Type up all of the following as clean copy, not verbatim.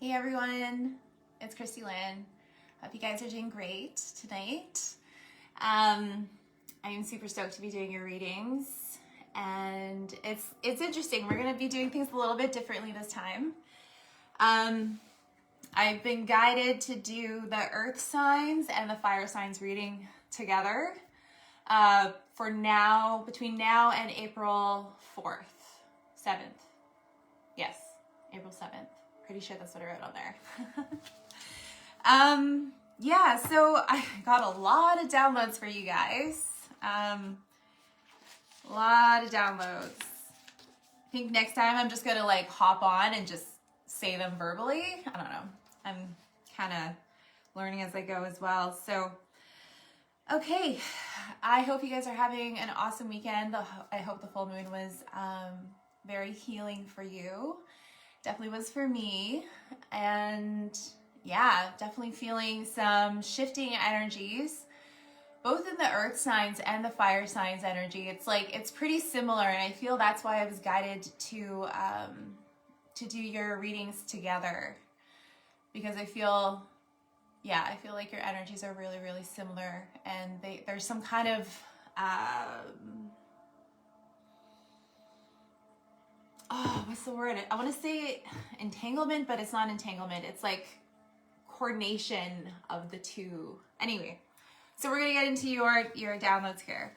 Hey everyone, it's Kristielyn. Hope you guys are doing great tonight. I'm super stoked to be doing your readings, and it's interesting. We're gonna be doing things a little bit differently this time. I've been guided to do the earth signs and the fire signs reading together for now, between now and April 7th. Yes, April 7th. Pretty sure that's what I wrote on there. Yeah, so I got a lot of downloads for you guys. A lot of downloads. I think next time I'm just gonna like hop on and just say them verbally. I don't know. I'm kind of learning as I go as well. So, okay. I hope you guys are having an awesome weekend. I hope the full moon was very healing for you. Definitely was for me. And yeah, definitely feeling some shifting energies, both in the earth signs and the fire signs energy. It's pretty similar, and I feel that's why I was guided to do your readings together, because I feel like your energies are really, really similar, and there's some kind of what's the word? I want to say entanglement, but it's not entanglement. It's like coordination of the two. Anyway, so we're going to get into your downloads here.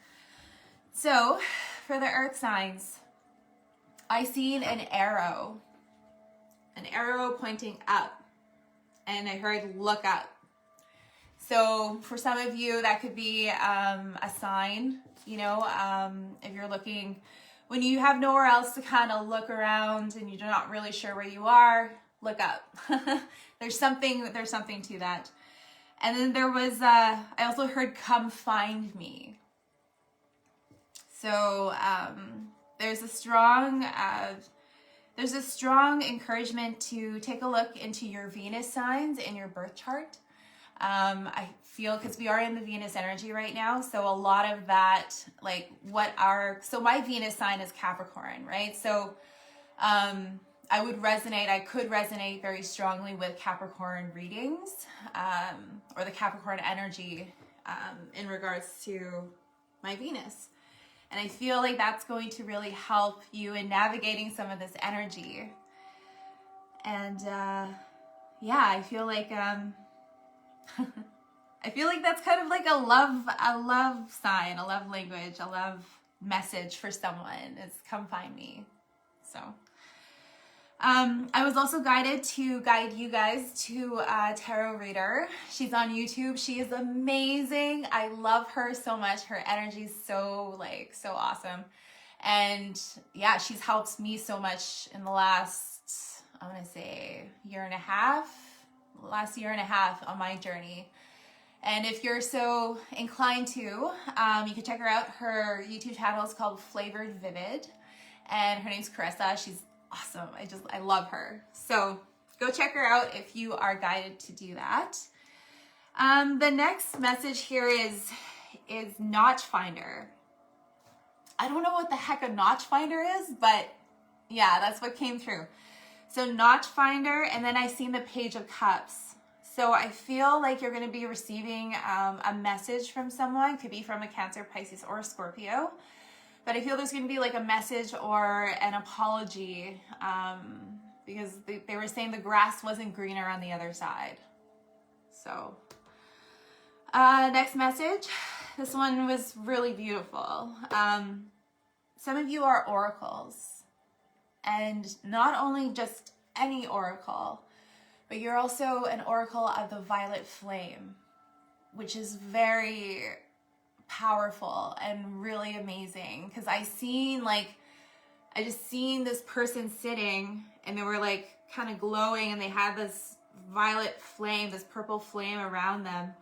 So for the earth signs, I seen an arrow pointing up, and I heard look up. So for some of you, that could be a sign, if you're looking, when you have nowhere else to kind of look around and you're not really sure where you are, look up. There's something to that. And then there was, I also heard come find me. So there's a strong encouragement to take a look into your Venus signs in your birth chart. I feel, because we are in the Venus energy right now, so a lot of that, so my Venus sign is Capricorn, right? So I could resonate very strongly with Capricorn readings, or the Capricorn energy in regards to my Venus. And I feel like that's going to really help you in navigating some of this energy. And I feel like that's kind of like a love sign, a love language, a love message for someone is come find me. So I was also guided to guide you guys to a tarot reader. She's on YouTube. She is amazing. I love her so much. Her energy is so awesome. And yeah, she's helped me so much in the last, I'm going to say last year and a half on my journey. And if you're so inclined to, you can check her out. Her YouTube channel is called Flavored Vivid, and her name's Carissa. She's awesome. I love her. So go check her out if you are guided to do that. The next message here is Notch Finder. I don't know what the heck a Notch Finder is, but yeah, that's what came through. So Notch Finder, and then I seen the Page of Cups. So I feel like you're going to be receiving a message from someone. Could be from a Cancer, Pisces, or a Scorpio. But I feel there's going to be like a message or an apology, because they were saying the grass wasn't greener on the other side. So next message. This one was really beautiful. Some of you are oracles. And not only just any oracle, but you're also an oracle of the violet flame, which is very powerful and really amazing. Because I just seen this person sitting, and they were like kind of glowing, and they had this violet flame, this purple flame around them.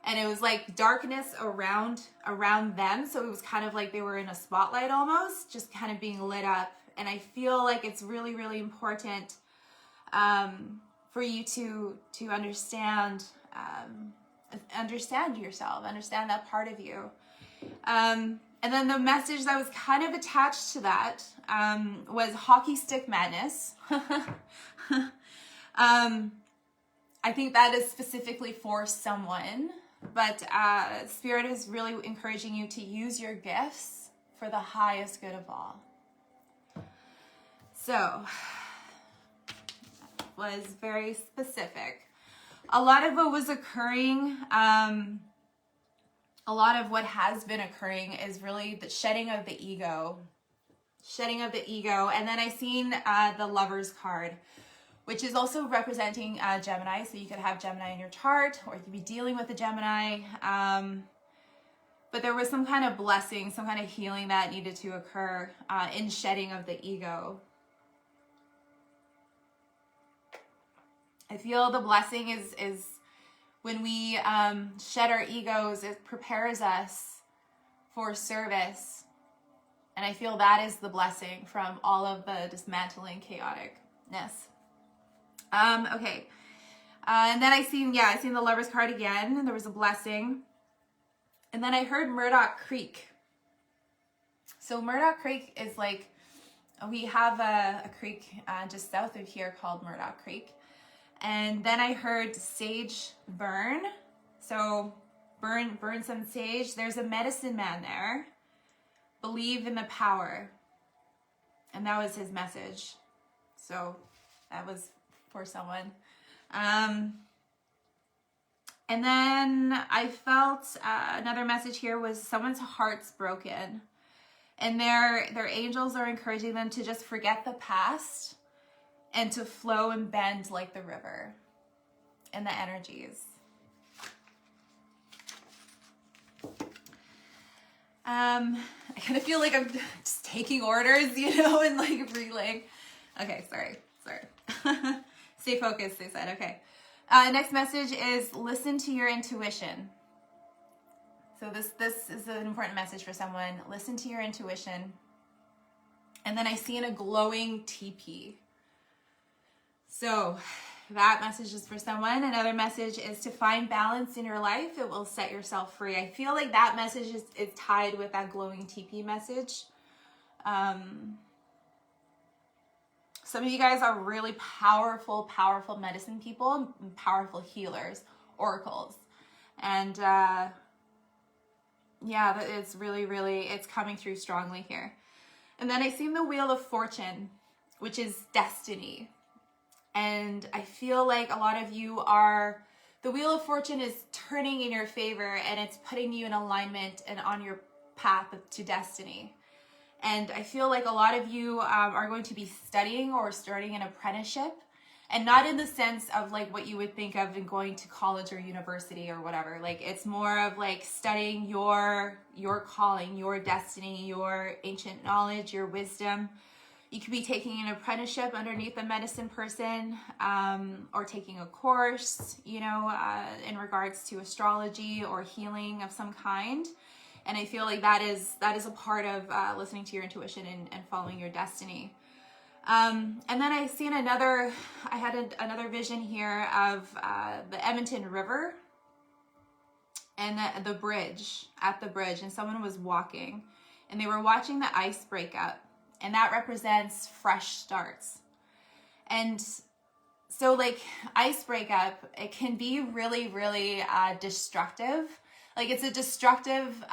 And it was like darkness around them. So it was kind of like they were in a spotlight almost, just kind of being lit up. And I feel like it's really, really important for you to understand yourself, understand that part of you. And then the message that was kind of attached to that was hockey stick madness. I think that is specifically for someone, but Spirit is really encouraging you to use your gifts for the highest good of all. So, was very specific. A lot of what was occurring, a lot of what has been occurring is really the shedding of the ego. Shedding of the ego. And then I seen the Lover's card, which is also representing Gemini. So you could have Gemini in your chart, or you could be dealing with a Gemini. But there was some kind of blessing, some kind of healing that needed to occur in shedding of the ego. I feel the blessing is when we shed our egos, it prepares us for service. And I feel that is the blessing from all of the dismantling chaoticness. Okay. And then I seen the Lover's card again, and there was a blessing. And then I heard Murdoch Creek. So Murdoch Creek is like, we have a creek just south of here called Murdoch Creek. And then I heard sage burn. So burn some sage. There's a medicine man there. Believe in the power. And that was his message. So that was for someone. And then I felt another message here was someone's heart's broken. And their angels are encouraging them to just forget the past and to flow and bend like the river and the energies. I kind of feel like I'm just taking orders, and like relaying. Okay, sorry. Stay focused, they said. Okay. Next message is listen to your intuition. So this is an important message for someone. Listen to your intuition. And then I see in a glowing teepee. So that message is for someone. Another message is to find balance in your life. It will set yourself free. I feel like that message is tied with that glowing teepee message. Some of you guys are really powerful medicine people, powerful healers, oracles. And yeah, it's really, it's coming through strongly here. And then I see the Wheel of Fortune, which is destiny. And I feel like a lot of you the Wheel of Fortune is turning in your favor, and it's putting you in alignment and on your path to destiny. And I feel like a lot of you are going to be studying or starting an apprenticeship, and not in the sense of like what you would think of in going to college or university or whatever. Like it's more of like studying your calling, your destiny, your ancient knowledge, your wisdom. You could be taking an apprenticeship underneath a medicine person, or taking a course, in regards to astrology or healing of some kind. And I feel like that is a part of listening to your intuition and following your destiny. And then I had another vision here of the Edmonton River and the bridge, and someone was walking, and they were watching the ice break up. And that represents fresh starts. And so like ice breakup, it can be really, really destructive. Like it's a destructive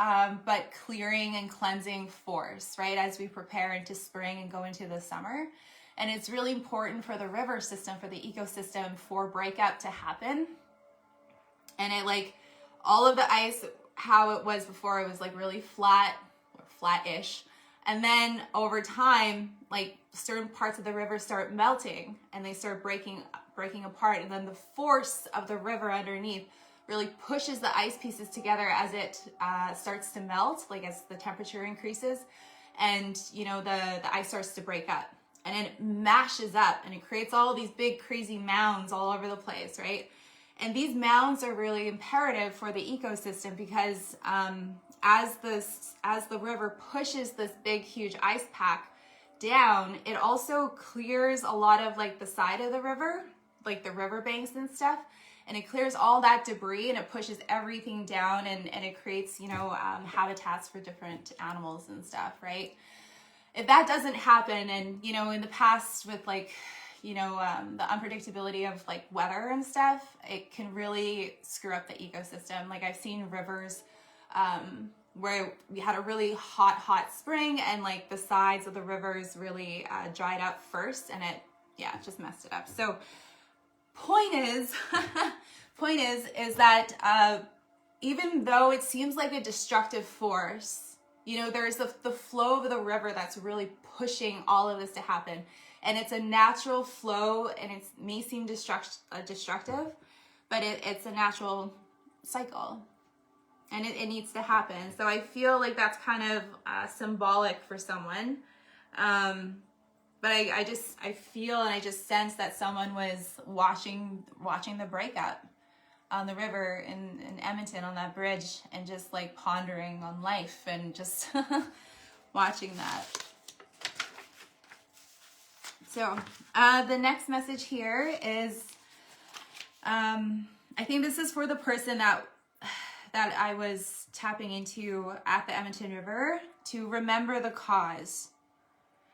but clearing and cleansing force, right? As we prepare into spring and go into the summer. And it's really important for the river system, for the ecosystem, for breakup to happen. And it like, all of the ice, how it was before, it was like really flat, or flat-ish. And then over time, like certain parts of the river start melting and they start breaking apart. And then the force of the river underneath really pushes the ice pieces together as it starts to melt, like as the temperature increases. And, the ice starts to break up. And then it mashes up and it creates all these big crazy mounds all over the place, right? And these mounds are really imperative for the ecosystem because as the river pushes this big, huge ice pack down, it also clears a lot of like the side of the river, like the river banks and stuff. And it clears all that debris and it pushes everything down and it creates, habitats for different animals and stuff, right? If that doesn't happen, and, in the past with like, you know, the unpredictability of like weather and stuff, it can really screw up the ecosystem. Like I've seen rivers where we had a really hot spring and like the sides of the rivers really dried up first, and it just messed it up. So point is that even though it seems like a destructive force, you know, there's the flow of the river that's really pushing all of this to happen. And it's a natural flow, and it may seem destructive, but it's a natural cycle, and it needs to happen. So I feel like that's kind of symbolic for someone. But I feel and I just sense that someone was watching the breakup on the river in Edmonton on that bridge, and just like pondering on life and just watching that. So the next message here is, I think this is for the person that I was tapping into at the Edmonton River, to remember the cause.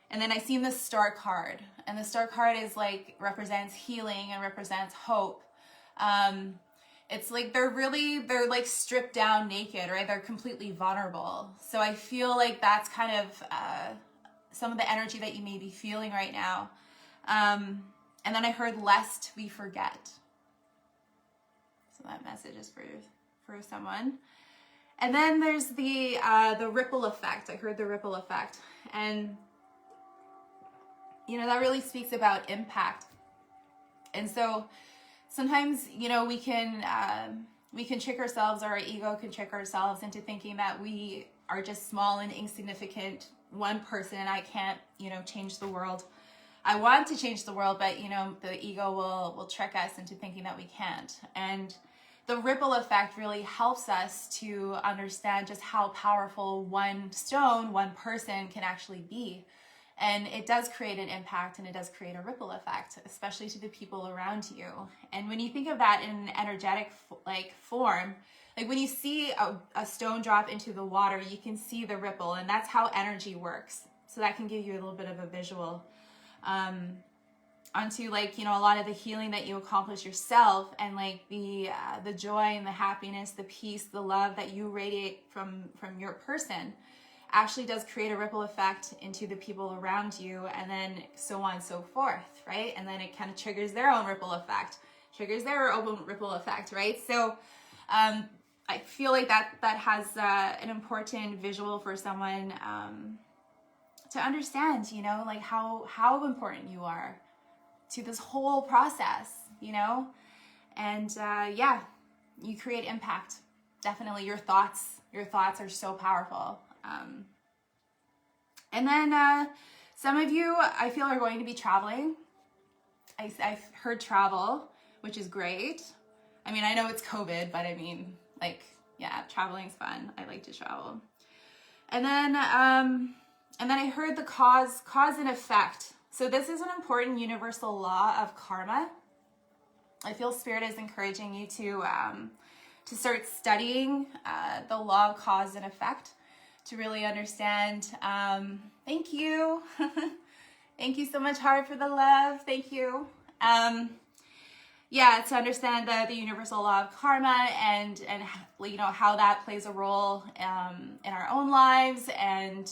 And then I seen the Star card, and the Star card is like represents healing and represents hope. It's like they're like stripped down naked, right? They're completely vulnerable. So I feel like that's kind of some of the energy that you may be feeling right now. And then I heard, lest we forget. So that message is for someone. And then there's the ripple effect. I heard the ripple effect. And, you know, that really speaks about impact. And so sometimes, you know, we can trick ourselves, or our ego can trick ourselves into thinking that we are just small and insignificant, one person, and I can't, you know, change the world. I want to change the world, but, you know, the ego will trick us into thinking that we can't. And the ripple effect really helps us to understand just how powerful one stone, one person can actually be. And it does create an impact, and it does create a ripple effect, especially to the people around you. And when you think of that in an energetic form, like when you see a stone drop into the water, you can see the ripple, and that's how energy works. So that can give you a little bit of a visual onto, like, you know, a lot of the healing that you accomplish yourself, and like the joy and the happiness, the peace, the love that you radiate from your person actually does create a ripple effect into the people around you, and then so on and so forth, right? And then it kind of triggers their own ripple effect, right? So I feel like that has an important visual for someone to understand, you know, like how important you are to this whole process, you know? And you create impact. Definitely your thoughts are so powerful. And then some of you, I feel, are going to be traveling. I've heard travel, which is great. I mean, I know it's COVID, but I mean, like, yeah, traveling's fun. I like to travel. And then I heard the cause and effect. So this is an important universal law of karma. I feel Spirit is encouraging you to start studying the law of cause and effect, to really understand. Thank you. Thank you so much, Heart, for the love. Thank you. To understand the universal law of karma, and you know, how that plays a role in our own lives, and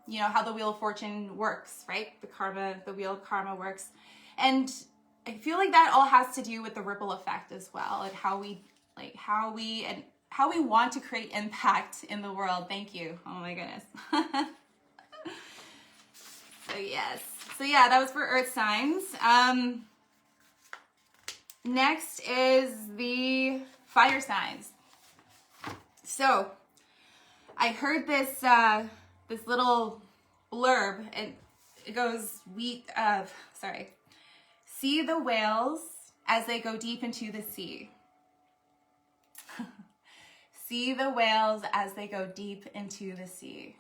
you know, how the wheel of fortune works, right? The wheel of karma works. And I feel like that all has to do with the ripple effect as well, and how we want to create impact in the world. Thank you. Oh my goodness. So yeah, that was for earth signs. Next is the fire signs. So I heard this little blurb, and it goes, see the whales as they go deep into the sea. See the whales as they go deep into the sea.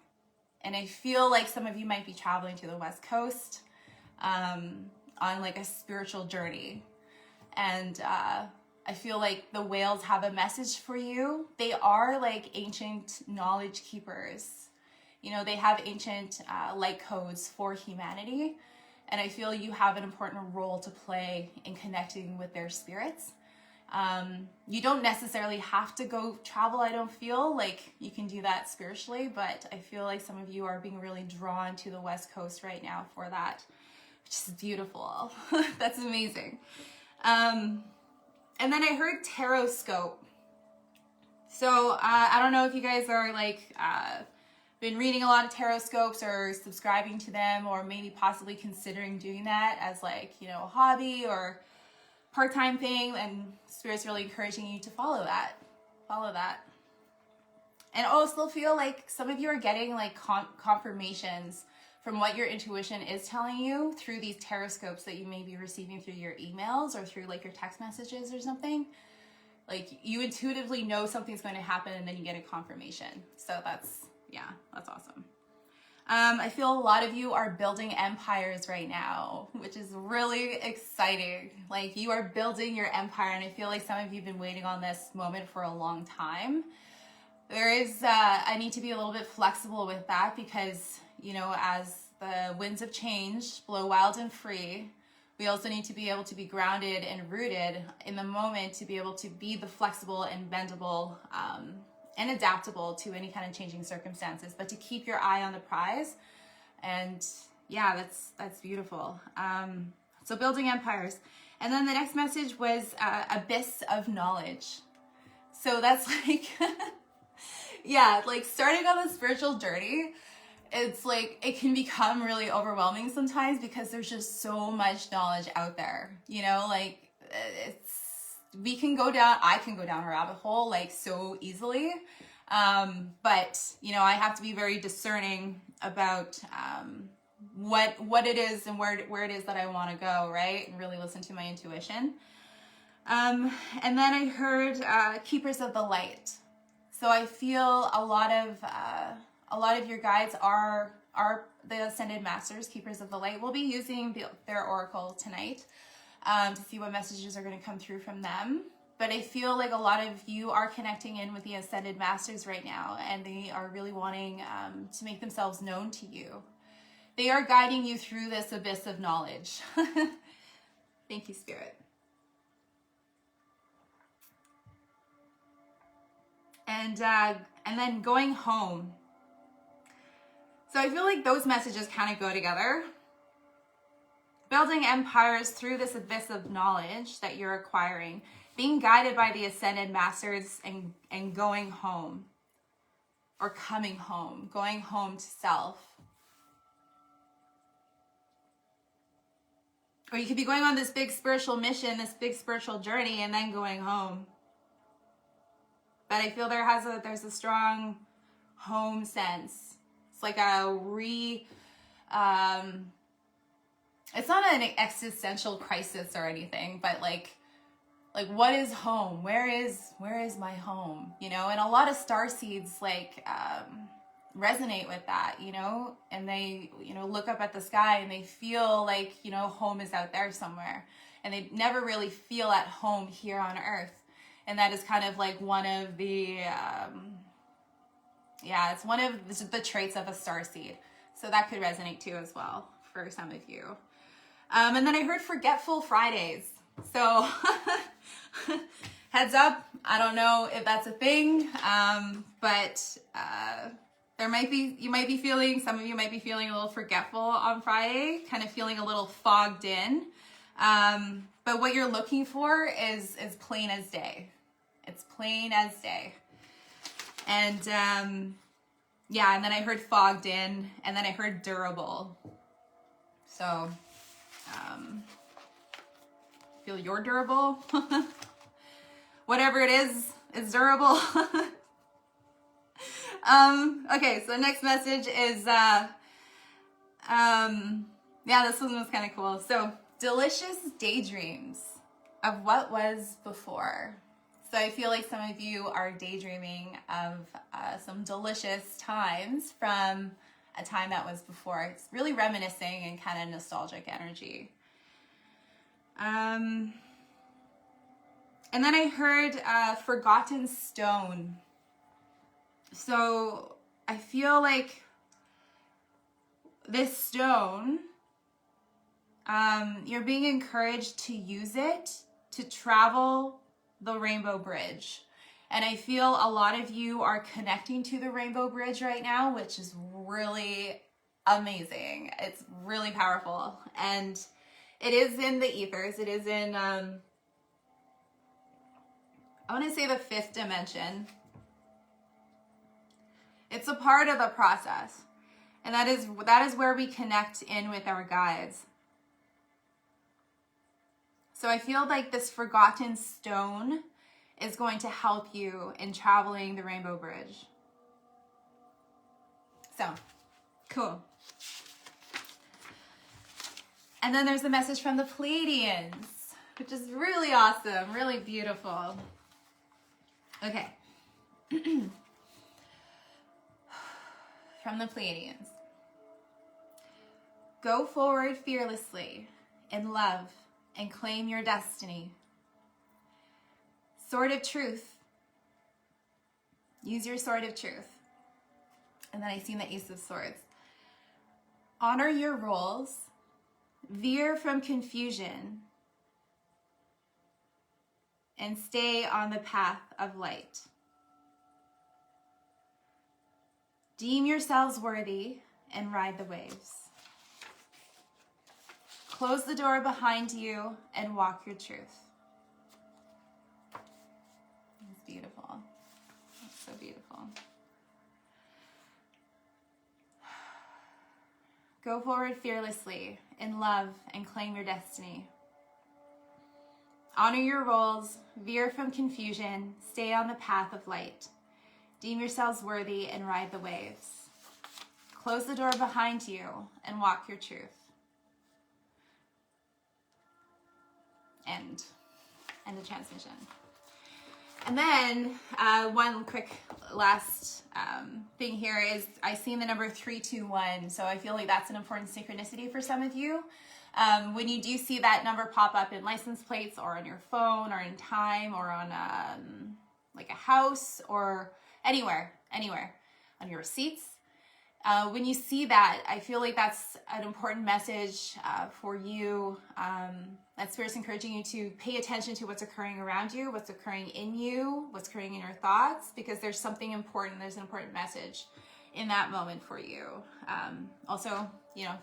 And I feel like some of you might be traveling to the West Coast on like a spiritual journey. And I feel like the whales have a message for you. They are like ancient knowledge keepers. You know, they have ancient light codes for humanity. and I feel you have an important role to play in connecting with their spirits. You don't necessarily have to go travel, I don't feel like you can do that spiritually, but I feel like some of you are being really drawn to the West Coast right now for that, which is beautiful. That's amazing. And then I heard tarot scope. So I don't know if you guys are like been reading a lot of tarot scopes or subscribing to them, or maybe possibly considering doing that as like, you know, a hobby or part-time thing, and Spirit's really encouraging you to follow that. And also feel like some of you are getting like confirmations from what your intuition is telling you through these tarot scopes that you may be receiving through your emails or through like your text messages or something. Like you intuitively know something's going to happen and then you get a confirmation. So that's awesome. I feel a lot of you are building empires right now, which is really exciting. Like you are building your empire, and I feel like some of you have been waiting on this moment for a long time. There is, I need to be a little bit flexible with that because, you know, as the winds of change blow wild and free, we also need to be able to be grounded and rooted in the moment to be able to be the flexible and bendable and adaptable to any kind of changing circumstances, but to keep your eye on the prize. And yeah, that's beautiful. So building empires. And then the next message was abyss of knowledge. So that's like, yeah, like starting on the spiritual journey, it's like, it can become really overwhelming sometimes because there's just so much knowledge out there, you know, like I can go down a rabbit hole like so easily. But you know, I have to be very discerning about, what it is and where it is that I want to go, right? And really listen to my intuition. And then I heard, keepers of the light. So I feel a lot of your guides are the ascended masters, keepers of the light. We'll be using their oracle tonight to see what messages are going to come through from them. But I feel like a lot of you are connecting in with the ascended masters right now, and they are really wanting to make themselves known to you. They are guiding you through this abyss of knowledge. Thank you, Spirit. And then going home. So I feel like those messages kind of go together. Building empires through this abyss of knowledge that you're acquiring, being guided by the ascended masters, and going home, or coming home, going home to self. Or you could be going on this big spiritual mission, this big spiritual journey, and then going home. But I feel there's a strong home sense. It's like it's not an existential crisis or anything, but like what is home? Where is my home? You know, and a lot of starseeds like resonate with that, you know, and they, you know, look up at the sky and they feel like, you know, home is out there somewhere, and they never really feel at home here on Earth. And that is kind of like one of the, it's one of the traits of a starseed. So that could resonate too as well for some of you. And then I heard forgetful Fridays. So heads up, I don't know if that's a thing, but some of you might be feeling a little forgetful on Friday, kind of feeling a little fogged in. But what you're looking for is plain as day. It's plain as day. And and then I heard fogged in, and then I heard durable. So feel you're durable. Whatever it is durable. Okay, so the next message is this one was kind of cool. So delicious daydreams of what was before. So I feel like some of you are daydreaming of some delicious times from a time that was before. It's really reminiscing and kind of nostalgic energy. And then I heard forgotten stone. So I feel like this stone You're being encouraged to use it to travel the Rainbow Bridge. And I feel a lot of you are connecting to the Rainbow Bridge right now, which is really amazing. It's really powerful. And it is in the ethers. It is in, I want to say the 5th dimension. It's a part of the process. And that is where we connect in with our guides. So I feel like this forgotten stone is going to help you in traveling the Rainbow Bridge. So, cool. And then there's a message from the Pleiadians, which is really awesome, really beautiful. Okay. From the Pleiadians. Go forward fearlessly in love and claim your destiny. Sword of truth. Use your sword of truth. And then I see the Ace of Swords. Honor your roles. Veer from confusion. And stay on the path of light. Deem yourselves worthy and ride the waves. Close the door behind you and walk your truth. It's beautiful. It's so beautiful. Go forward fearlessly in love and claim your destiny. Honor your roles, veer from confusion, stay on the path of light. Deem yourselves worthy and ride the waves. Close the door behind you and walk your truth. End the transmission. And then one quick last thing here is I see the number 321. So I feel like that's an important synchronicity for some of you. When you do see that number pop up in license plates or on your phone or in time or on like a house or anywhere on your receipts. When you see that, I feel like that's an important message for you. That Spirit's encouraging you to pay attention to what's occurring around you, what's occurring in you, what's occurring in your thoughts, because there's something important, there's an important message in that moment for you. Also,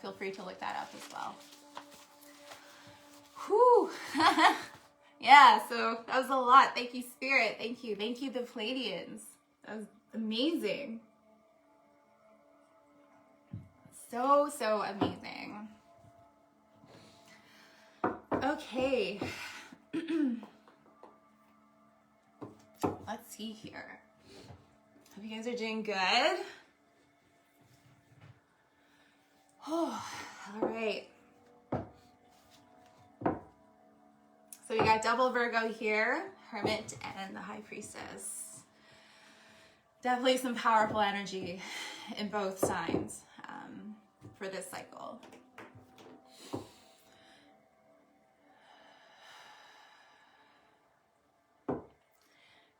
feel free to look that up as well. Whew. Yeah, so that was a lot. Thank you, Spirit. Thank you. Thank you, the Pleiadians. That was amazing. So amazing. Okay. Let's see here. Hope you guys are doing good. Oh, all right. So we got double Virgo here, Hermit and the High Priestess. Definitely some powerful energy in both signs for this cycle.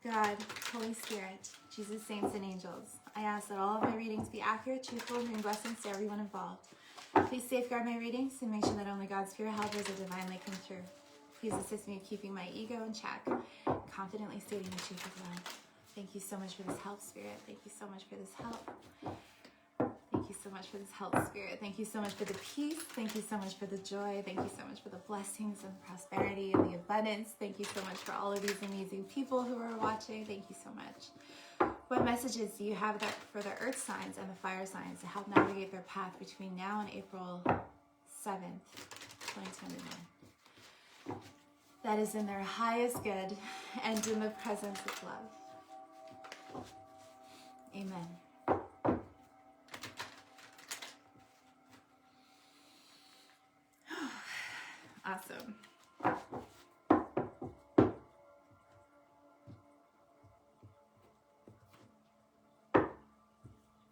God, Holy Spirit, Jesus, saints, and angels, I ask that all of my readings be accurate, truthful, and bring blessings to everyone involved. Please safeguard my readings and make sure that only God's pure helpers are divinely come through. Please assist me in keeping my ego in check, confidently stating the truth of love. Thank you so much for this help, Spirit. Thank you so much for this help. Thank you so much for this help, Spirit. Thank you so much for the peace. Thank you so much for the joy. Thank you so much for the blessings and prosperity and the abundance. Thank you so much for all of these amazing people who are watching. Thank you so much. What messages do you have for the earth signs and the fire signs to help navigate their path between now and April 7th, 2021? That is in their highest good and in the presence of love. Amen. Awesome.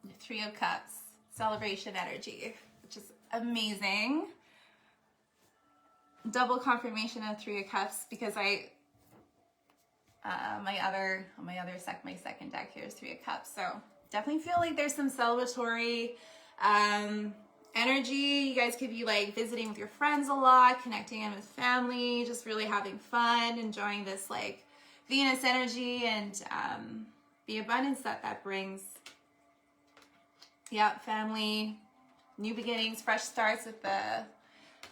The Three of Cups, celebration energy, which is amazing. Double confirmation of Three of Cups because my second deck here is Three of Cups. So definitely feel like there's some celebratory energy. You guys could be like visiting with your friends a lot, connecting in with family, just really having fun, enjoying this like Venus energy and the abundance that brings. Yep, family, new beginnings, fresh starts with the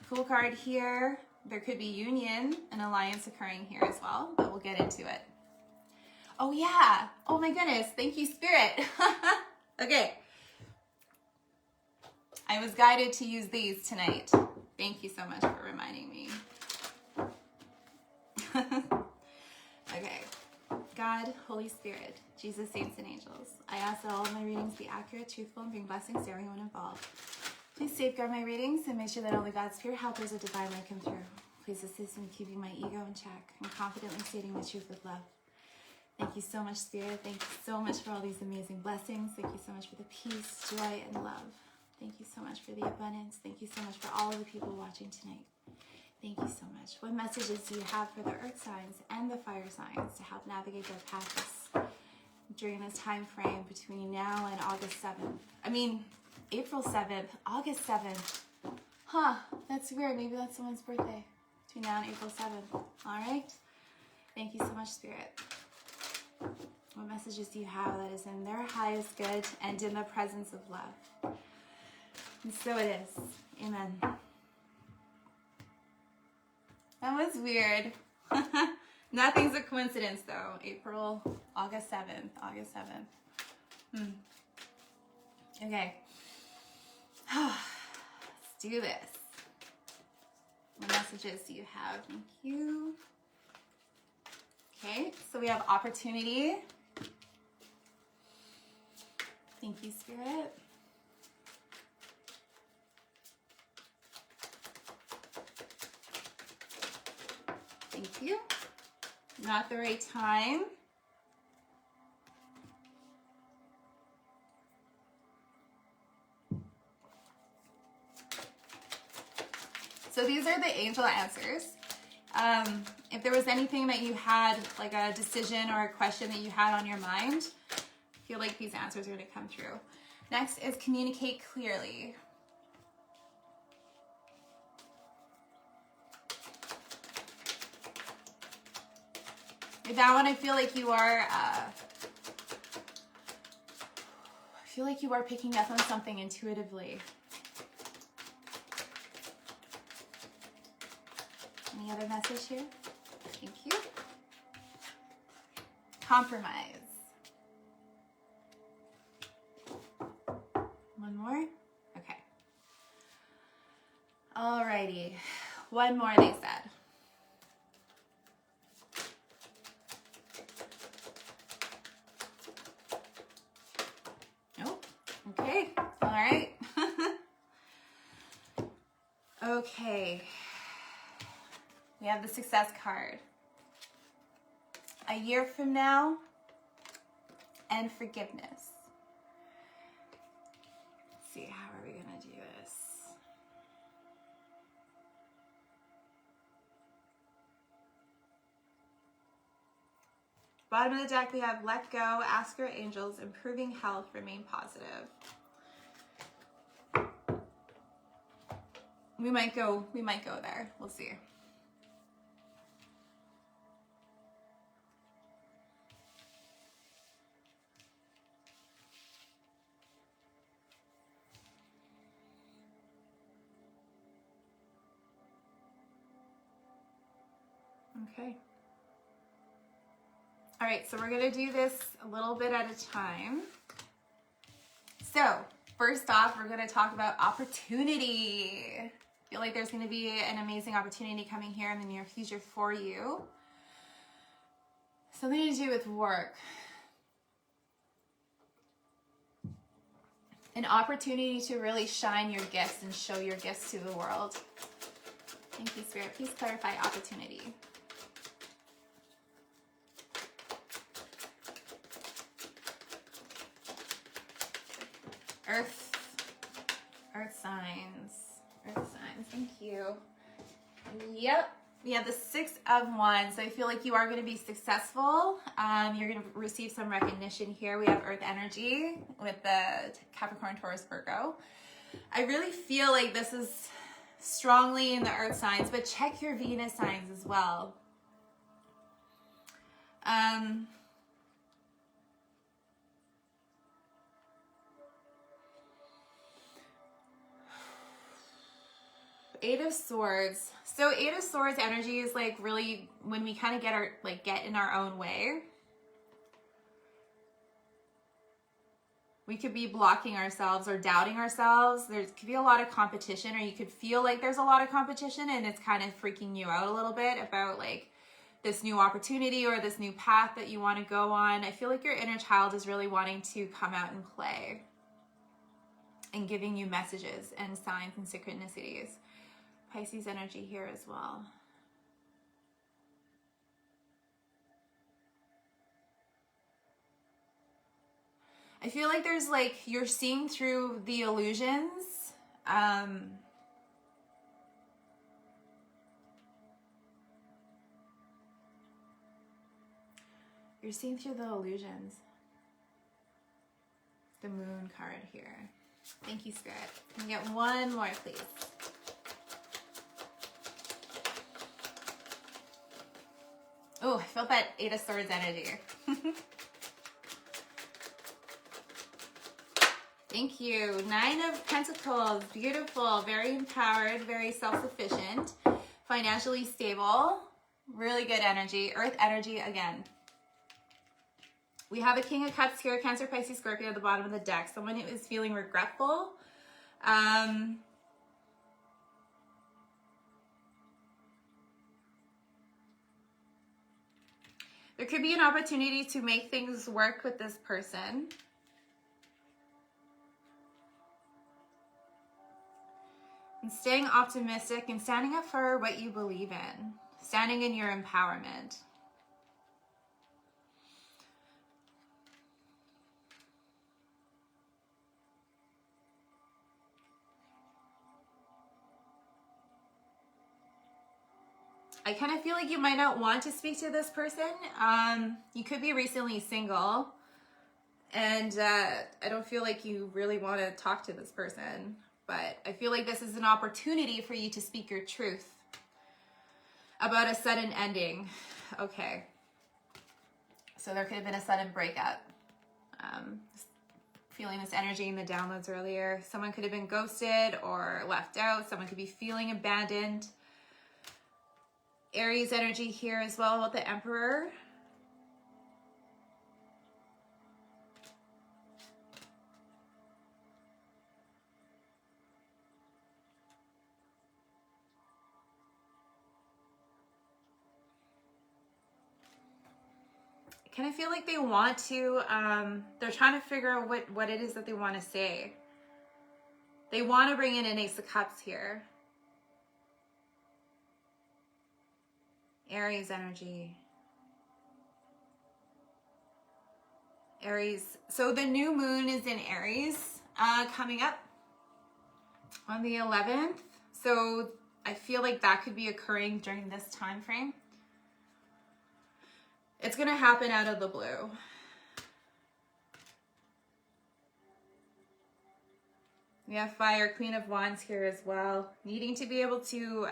Fool card here. There could be union and alliance occurring here as well, but we'll get into it. Oh yeah, oh my goodness, thank you, Spirit. Okay. I was guided to use these tonight. Thank you so much for reminding me. Okay. God, Holy Spirit, Jesus, saints, and angels, I ask that all of my readings be accurate, truthful, and bring blessings to everyone involved. Please safeguard my readings and make sure that only God's pure helpers of divine light come through. Please assist in keeping my ego in check and confidently stating the truth with love. Thank you so much, Spirit. Thank you so much for all these amazing blessings. Thank you so much for the peace, joy, and love. Thank you so much for the abundance. Thank you so much for all of the people watching tonight. Thank you so much. What messages do you have for the earth signs and the fire signs to help navigate their paths during this time frame between now and August 7th? I mean, April 7th, August 7th. Huh, that's weird. Maybe that's someone's birthday. Between now and April 7th. All right. Thank you so much, Spirit. What messages do you have that is in their highest good and in the presence of love? And so it is. Amen. That was weird. Nothing's a coincidence, though. August 7th. Okay. Let's do this. What messages do you have? Thank you. Okay, so we have opportunity. Thank you, Spirit. Thank you. Not the right time. So these are the angel answers. If there was anything that you had, like a decision or a question that you had on your mind, I feel like these answers are going to come through. Next is communicate clearly. With that one, I feel like you are picking up on something intuitively. Any other message here? Thank you. Compromise. One more? Okay. Alrighty. One more, they said. Nope. Okay. All right. Okay. We have the success card. A year from now and forgiveness. Let's see, how are we going to do this? Bottom of the deck, we have let go, ask your angels, improving health, remain positive. We might go there. We'll see. Okay. All right, so we're going to do this a little bit at a time. So, first off, we're going to talk about opportunity. I feel like there's going to be an amazing opportunity coming here in the near future for you. Something to do with work. An opportunity to really shine your gifts and show your gifts to the world. Thank you, Spirit. Please clarify opportunity. Earth signs, thank you. Yep, we have the 6 of Wands, so I feel like you are going to be successful. You're going to receive some recognition here. We have Earth energy with the Capricorn, Taurus, Virgo. I really feel like this is strongly in the earth signs, but check your Venus signs as well. Eight of Swords. So Eight of Swords energy is like really when we kind of get in our own way. We could be blocking ourselves or doubting ourselves. There could be a lot of competition, or you could feel like there's a lot of competition and it's kind of freaking you out a little bit about like this new opportunity or this new path that you want to go on. I feel like your inner child is really wanting to come out and play and giving you messages and signs and synchronicities. Pisces energy here as well. I feel like there's like, you're seeing through the illusions. You're seeing through the illusions. The Moon card here. Thank you, Spirit. Can we get one more, please? Oh, I felt that Eight of Swords energy. Thank you. Nine of Pentacles. Beautiful. Very empowered. Very self-sufficient. Financially stable. Really good energy. Earth energy again. We have a King of Cups here. Cancer, Pisces, Scorpio at the bottom of the deck. Someone who is feeling regretful. There could be an opportunity to make things work with this person. And staying optimistic and standing up for what you believe in. Standing in your empowerment. I kind of feel like you might not want to speak to this person. You could be recently single. And I don't feel like you really want to talk to this person. But I feel like this is an opportunity for you to speak your truth about a sudden ending. Okay. So there could have been a sudden breakup. Feeling this energy in the downloads earlier. Someone could have been ghosted or left out. Someone could be feeling abandoned. Aries energy here as well with the Emperor. I kind of feel like they want to, they're trying to figure out what it is that they want to say. They want to bring in an Ace of Cups here. Aries energy. Aries. So the new moon is in Aries coming up on the 11th. So I feel like that could be occurring during this time frame. It's going to happen out of the blue. We have Fire, Queen of Wands here as well. Needing to be able to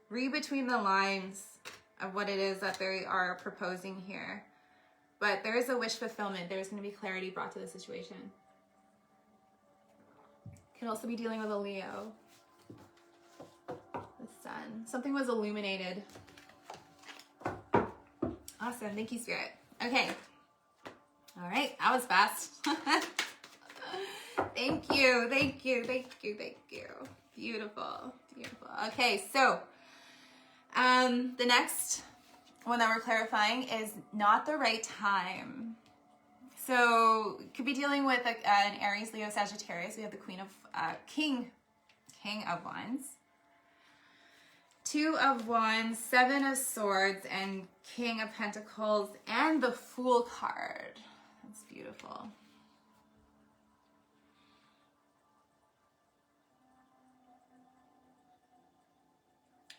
read between the lines of what it is that they are proposing here. But there is a wish fulfillment. There's going to be clarity brought to the situation. Could also be dealing with a Leo. The Sun. Something was illuminated. Awesome. Thank you, Spirit. Okay. All right. That was fast. Thank you. Thank you. Thank you. Thank you. Beautiful. Beautiful. Okay. So, the next one that we're clarifying is not the right time. So, could be dealing with an Aries, Leo, Sagittarius. We have the King of Wands. Two of Wands, Seven of Swords, and King of Pentacles, and the Fool card. That's beautiful.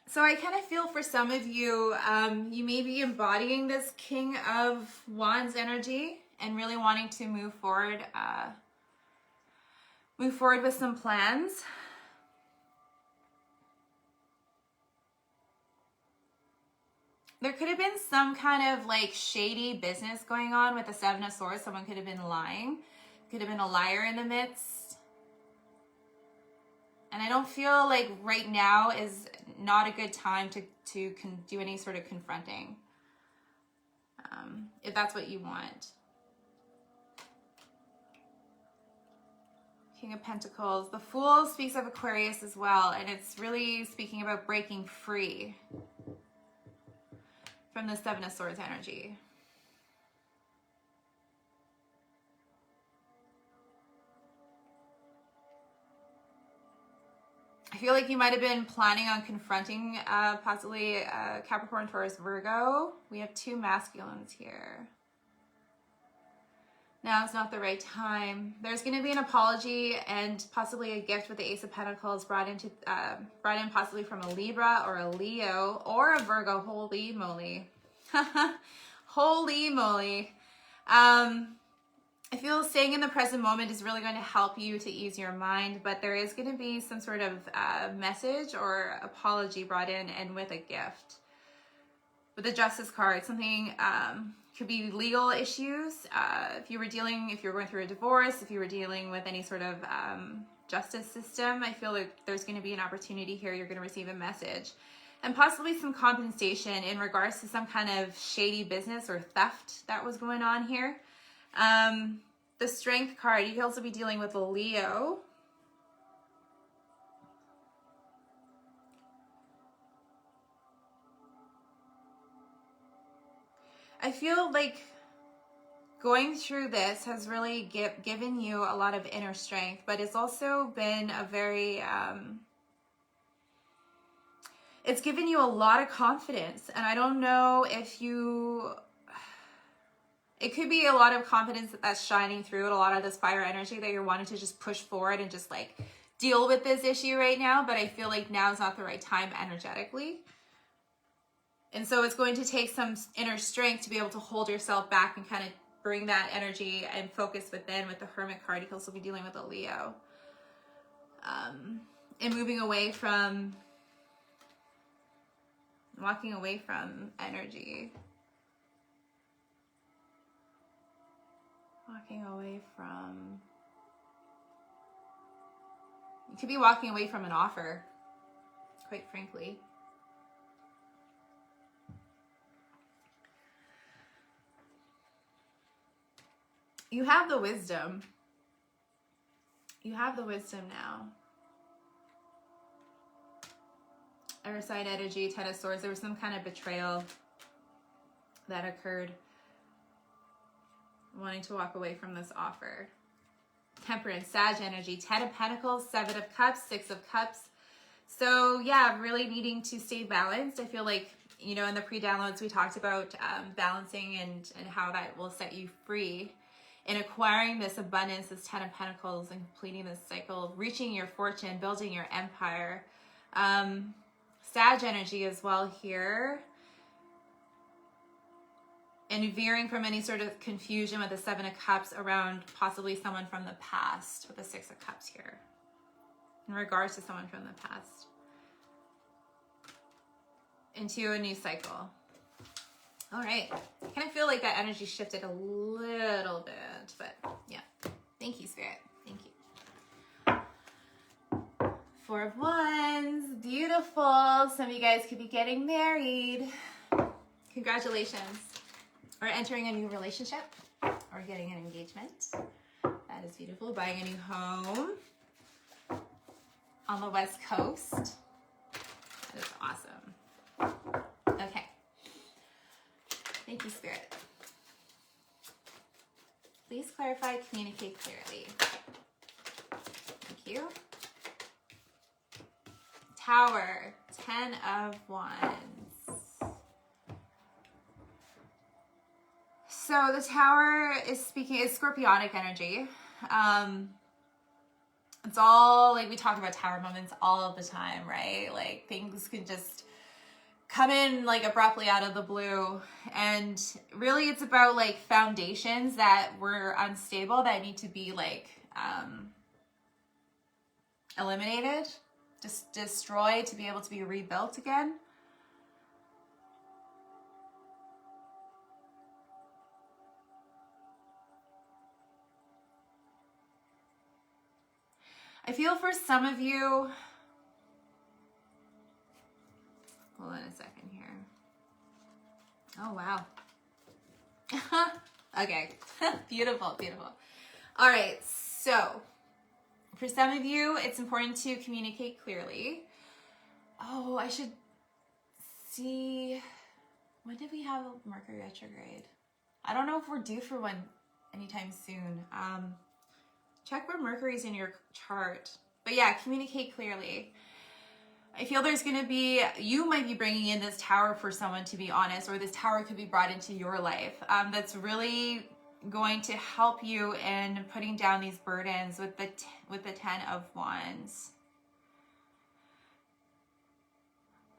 So I kind of feel for some of you, you may be embodying this King of Wands energy and really wanting to move forward move forward with some plans. There could have been some kind of like shady business going on with the Seven of Swords. Someone could have been lying. Could have been a liar in the midst. And I don't feel like right now is not a good time to do any sort of confronting. If that's what you want. King of Pentacles. The Fool speaks of Aquarius as well. And it's really speaking about breaking free from the Seven of Swords energy. I feel like you might have been planning on confronting possibly Capricorn, Taurus, Virgo. We have two masculines here. Now is not the right time. There's going to be an apology and possibly a gift with the Ace of Pentacles brought in possibly from a Libra or a Leo or a Virgo. Holy moly. Holy moly. I feel staying in the present moment is really going to help you to ease your mind, but there is going to be some sort of message or apology brought in and with a gift. With the Justice card, something could be legal issues. If you're going through a divorce, if you were dealing with any sort of justice system, I feel like there's going to be an opportunity here. You're going to receive a message and possibly some compensation in regards to some kind of shady business or theft that was going on here. The Strength card, you could also be dealing with a Leo. I feel like going through this has really given you a lot of inner strength, but it's also been a very, it's given you a lot of confidence. And I don't know if it could be a lot of confidence that's shining through it, a lot of this fire energy that you're wanting to just push forward and just like deal with this issue right now. But I feel like now is not the right time energetically. And so it's going to take some inner strength to be able to hold yourself back and kind of bring that energy and focus within. With the Hermit card, you can also be dealing with a Leo. And walking away from energy. You could be walking away from an offer, quite frankly. You have the wisdom. You have the wisdom now. Other side energy, Ten of Swords. There was some kind of betrayal that occurred. Wanting to walk away from this offer. Temperance, Sag energy, Ten of Pentacles, Seven of Cups, Six of Cups. So yeah, really needing to stay balanced. I feel like, you know, in the pre-downloads we talked about balancing and how that will set you free in acquiring this abundance, this Ten of Pentacles, and completing this cycle, reaching your fortune, building your empire. Sag energy as well here. And veering from any sort of confusion with the Seven of Cups around possibly someone from the past with the Six of Cups here. In regards to someone from the past. Into a new cycle. All right. I kind of feel like that energy shifted a little bit, but yeah. Thank you, Spirit. Thank you. Four of Wands. Beautiful. Some of you guys could be getting married. Congratulations. Or entering a new relationship. Or getting an engagement. That is beautiful. Buying a new home. On the West Coast. That is awesome. Okay. Thank you, Spirit. Please clarify, communicate clearly. Thank you. Tower, 10 of Wands. So the Tower is scorpionic energy. It's all, like, we talk about Tower moments all the time, right? Like, things can just come in, like, abruptly out of the blue. And really it's about, like, foundations that were unstable that need to be, like, eliminated, just destroyed to be able to be rebuilt again. I feel for some of you, hold on a second here. Oh, wow. Okay, beautiful, beautiful. All right, so for some of you, it's important to communicate clearly. Oh, I should see, when did we have Mercury retrograde? I don't know if we're due for one anytime soon. Check where Mercury's in your chart. But yeah, communicate clearly. I feel there's going to be, you might be bringing in this tower for someone, to be honest, or this tower could be brought into your life. That's really going to help you in putting down these burdens with the 10 of Wands.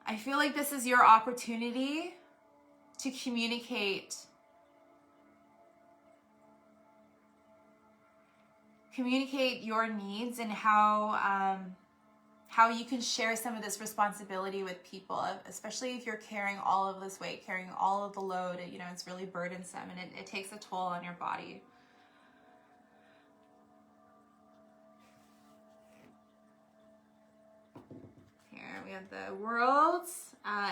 I feel like this is your opportunity to communicate your needs and how you can share some of this responsibility with people, especially if you're carrying all of this weight, carrying all of the load. You know, it's really burdensome and it takes a toll on your body. Here we have the World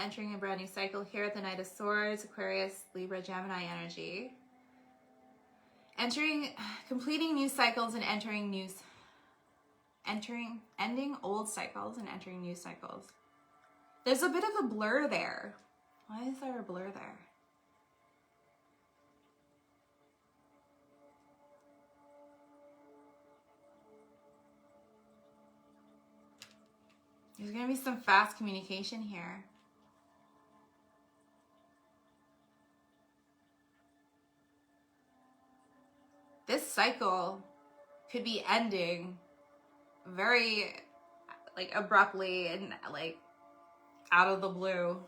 entering a brand new cycle here, the Knight of Swords, Aquarius, Libra, Gemini energy. Completing new cycles and ending old cycles and entering new cycles. There's a bit of a blur there. Why is there a blur there? There's going to be some fast communication here. This cycle could be ending very like abruptly and like out of the blue.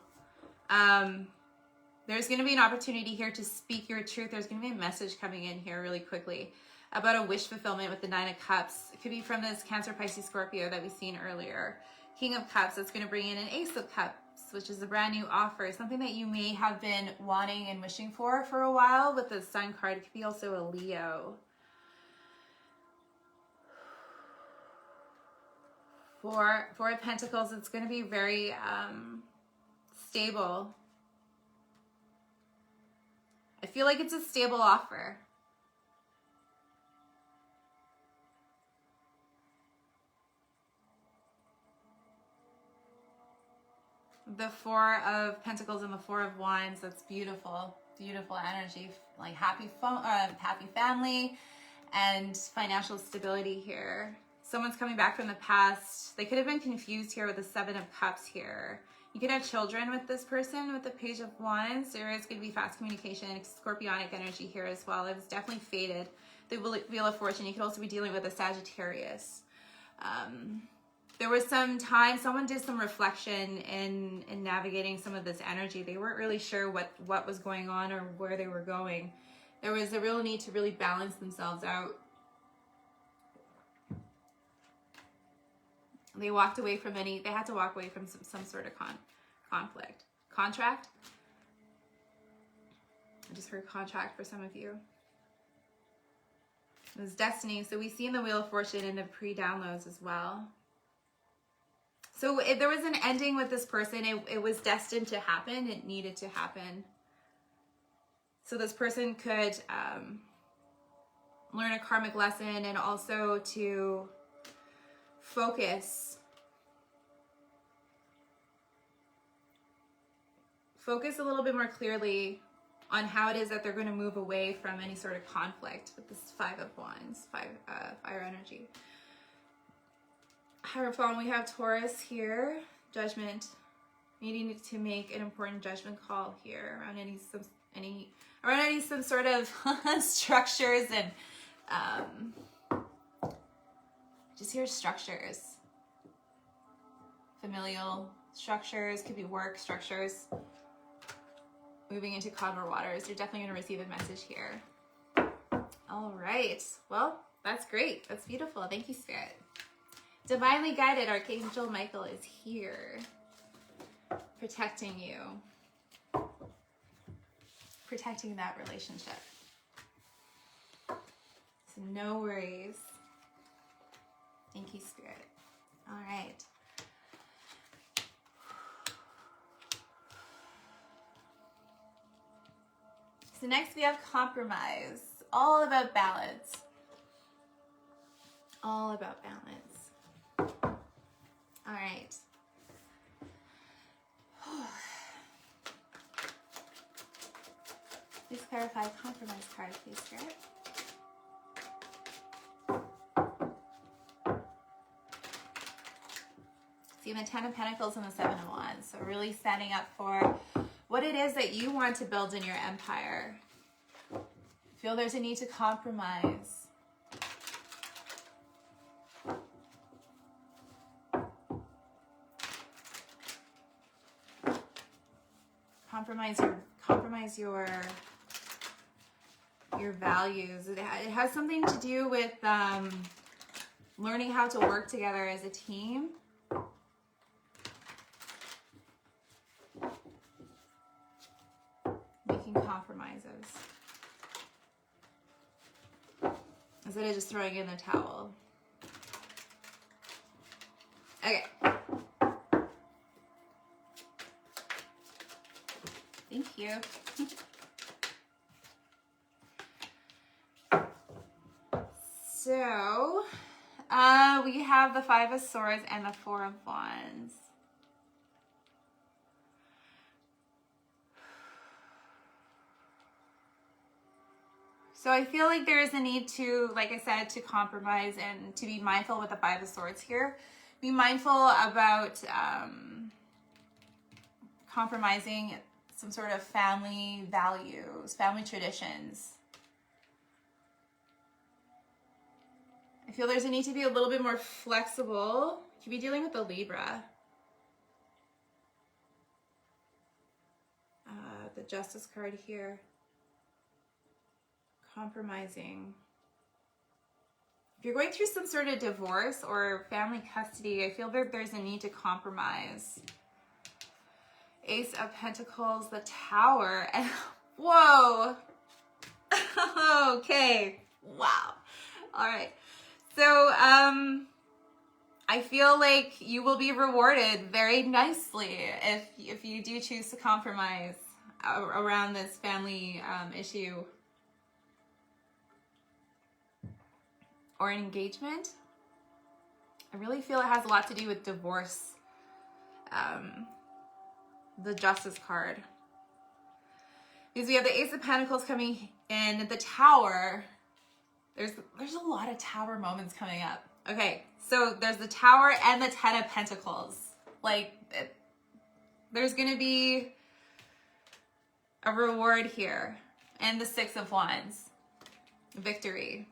There's going to be an opportunity here to speak your truth. There's going to be a message coming in here really quickly about a wish fulfillment with the 9 of Cups. It could be from this Cancer, Pisces, Scorpio that we've seen earlier. King of Cups, that's going to bring in an Ace of Cups, which is a brand new offer, something that you may have been wanting and wishing for a while. With the Sun card, it could be also a Leo. Four of Pentacles, it's going to be very stable. I feel like it's a stable offer. The 4 of Pentacles and the 4 of Wands, that's beautiful. Beautiful energy, like happy family and financial stability here. Someone's coming back from the past. They could have been confused here with the 7 of Cups here. You could have children with this person with the Page of Wands. There is going to be fast communication and scorpionic energy here as well. It was definitely faded. The Wheel of Fortune. You could also be dealing with a Sagittarius. There was some time, someone did some reflection in navigating some of this energy. They weren't really sure what was going on or where they were going. There was a real need to really balance themselves out. They had to walk away from some sort of conflict. Contract? I just heard contract for some of you. It was destiny. So we see in the Wheel of Fortune in the pre-downloads as well. So if there was an ending with this person, it was destined to happen. It needed to happen. So this person could learn a karmic lesson and also to focus a little bit more clearly on how it is that they're going to move away from any sort of conflict with this 5 of Wands, fire energy. Hierophant, we have Taurus here, judgment, needing to make an important judgment call here around any some sort of structures and just hear structures, familial structures, could be work structures. Moving into calmer waters, you're definitely going to receive a message here. All right, well, that's great. That's beautiful. Thank you, Spirit. Divinely guided, Archangel Michael is here, protecting you, protecting that relationship. So no worries. Thank you, Spirit. All right. So next we have compromise. All about balance. All about balance. All right. Please clarify compromise card, please, Spirit. So you have the 10 of Pentacles and the 7 of Wands. So really setting up for what it is that you want to build in your empire. Feel there's a need to compromise. Compromise your values. It has something to do with learning how to work together as a team. Making compromises. Instead of just throwing in the towel. Okay. Thank you. So, we have the 5 of Swords and the 4 of Wands. So I feel like there is a need to, like I said, to compromise and to be mindful with the 5 of Swords here. Be mindful about compromising some sort of family values, family traditions. I feel there's a need to be a little bit more flexible. You could be dealing with a Libra. The Justice card here. Compromising. If you're going through some sort of divorce or family custody, I feel that there's a need to compromise. Ace of Pentacles, the Tower, and whoa. Okay. Wow. All right. So, I feel like you will be rewarded very nicely if you do choose to compromise around this family issue or an engagement. I really feel it has a lot to do with divorce. The Justice card. Because we have the Ace of Pentacles coming in, the Tower. There's a lot of Tower moments coming up. Okay, so there's the Tower and the 10 of Pentacles. Like, there's going to be a reward here. And the 6 of Wands. Victory.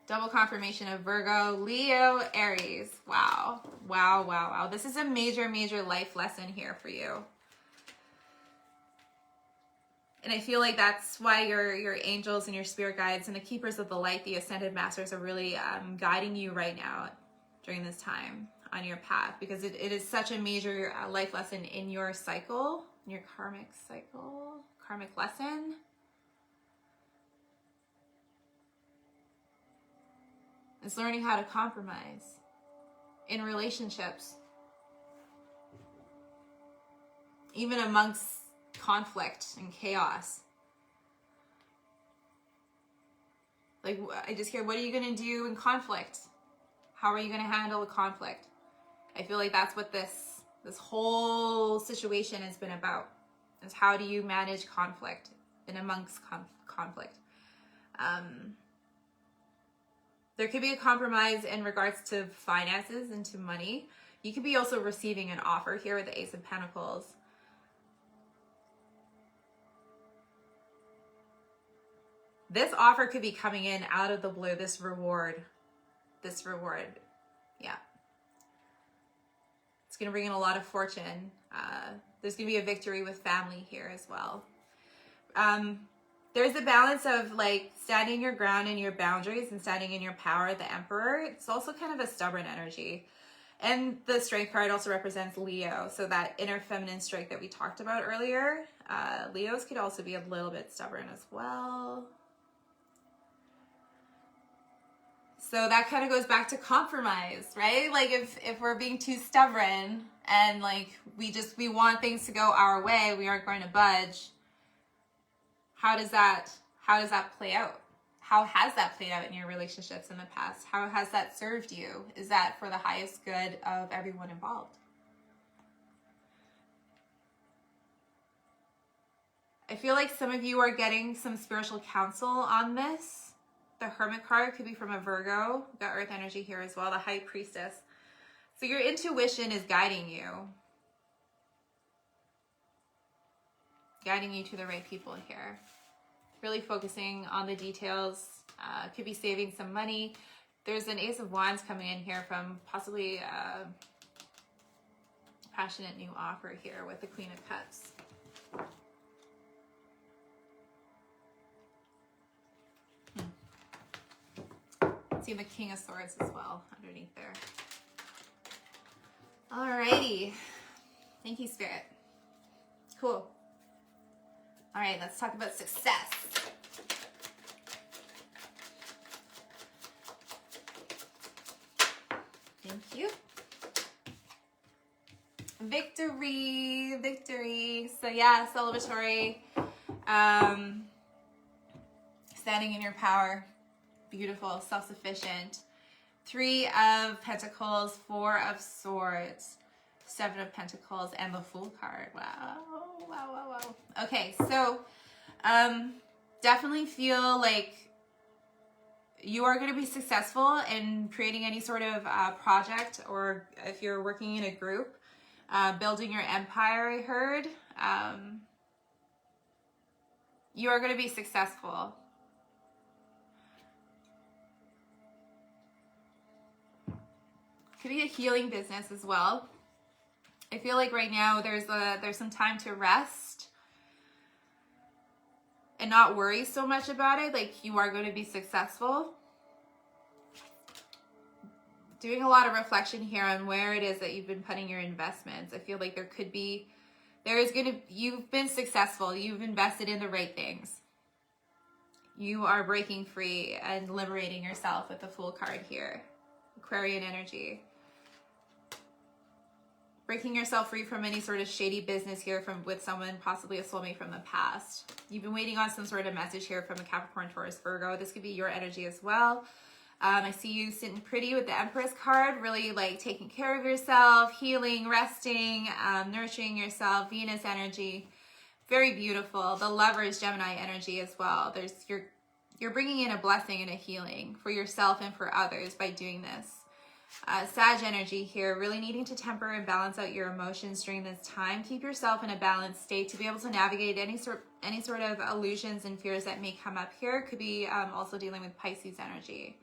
Double confirmation of Virgo, Leo, Aries. Wow. Wow, wow, wow. This is a major, major life lesson here for you. And I feel like that's why your angels and your spirit guides and the keepers of the light, the ascended masters, are really guiding you right now during this time on your path, because it is such a major life lesson in your cycle, in your karmic cycle, karmic lesson. It's learning how to compromise in relationships, even amongst conflict and chaos. Like, I just hear, what are you going to do in conflict? How are you going to handle the conflict? I feel like that's what this whole situation has been about, is how do you manage conflict and amongst conflict. There could be a compromise in regards to finances and to money. You could be also receiving an offer here with the Ace of Pentacles. This offer could be coming in out of the blue, this reward. Yeah. It's going to bring in a lot of fortune. There's going to be a victory with family here as well. There's a balance of like standing your ground in your boundaries and standing in your power, the Emperor. It's also kind of a stubborn energy. And the Strength card also represents Leo. So that inner feminine strength that we talked about earlier. Leos could also be a little bit stubborn as well. So that kind of goes back to compromise, right? Like if we're being too stubborn and like we want things to go our way, we aren't going to budge. How does that play out? How has that played out in your relationships in the past? How has that served you? Is that for the highest good of everyone involved? I feel like some of you are getting some spiritual counsel on this. The Hermit card could be from a Virgo. We've got Earth energy here as well, the High Priestess. So your intuition is guiding you. Guiding you to the right people here. Really focusing on the details. Could be saving some money. There's an Ace of Wands coming in here from possibly a passionate new offer here with the Queen of Cups. See the King of Swords as well underneath there. Alrighty. Thank you, Spirit. Cool. All right, let's talk about success. Thank you. Victory, victory. So yeah, celebratory. Standing in your power. Beautiful, self-sufficient. 3 of Pentacles, 4 of Swords, 7 of Pentacles, and the Fool card. Wow, wow, wow, wow. Okay, so definitely feel like you are going to be successful in creating any sort of project, or if you're working in a group, building your empire, I heard. You are going to be successful. Could be a healing business as well. I feel like right now there's some time to rest and not worry so much about it. Like you are going to be successful. Doing a lot of reflection here on where it is that you've been putting your investments. I feel like you've been successful. You've invested in the right things. You are breaking free and liberating yourself with the Fool card here. Aquarian energy. Breaking yourself free from any sort of shady business here with someone, possibly a soulmate from the past. You've been waiting on some sort of message here from a Capricorn, Taurus, Virgo. This could be your energy as well. I see you sitting pretty with the Empress card, really like taking care of yourself, healing, resting, nurturing yourself, Venus energy. Very beautiful. The Lovers, Gemini energy as well. You're bringing in a blessing and a healing for yourself and for others by doing this. Sag energy here, really needing to temper and balance out your emotions during this time. Keep yourself in a balanced state to be able to navigate any sort of illusions and fears that may come up here. Could be also dealing with Pisces energy.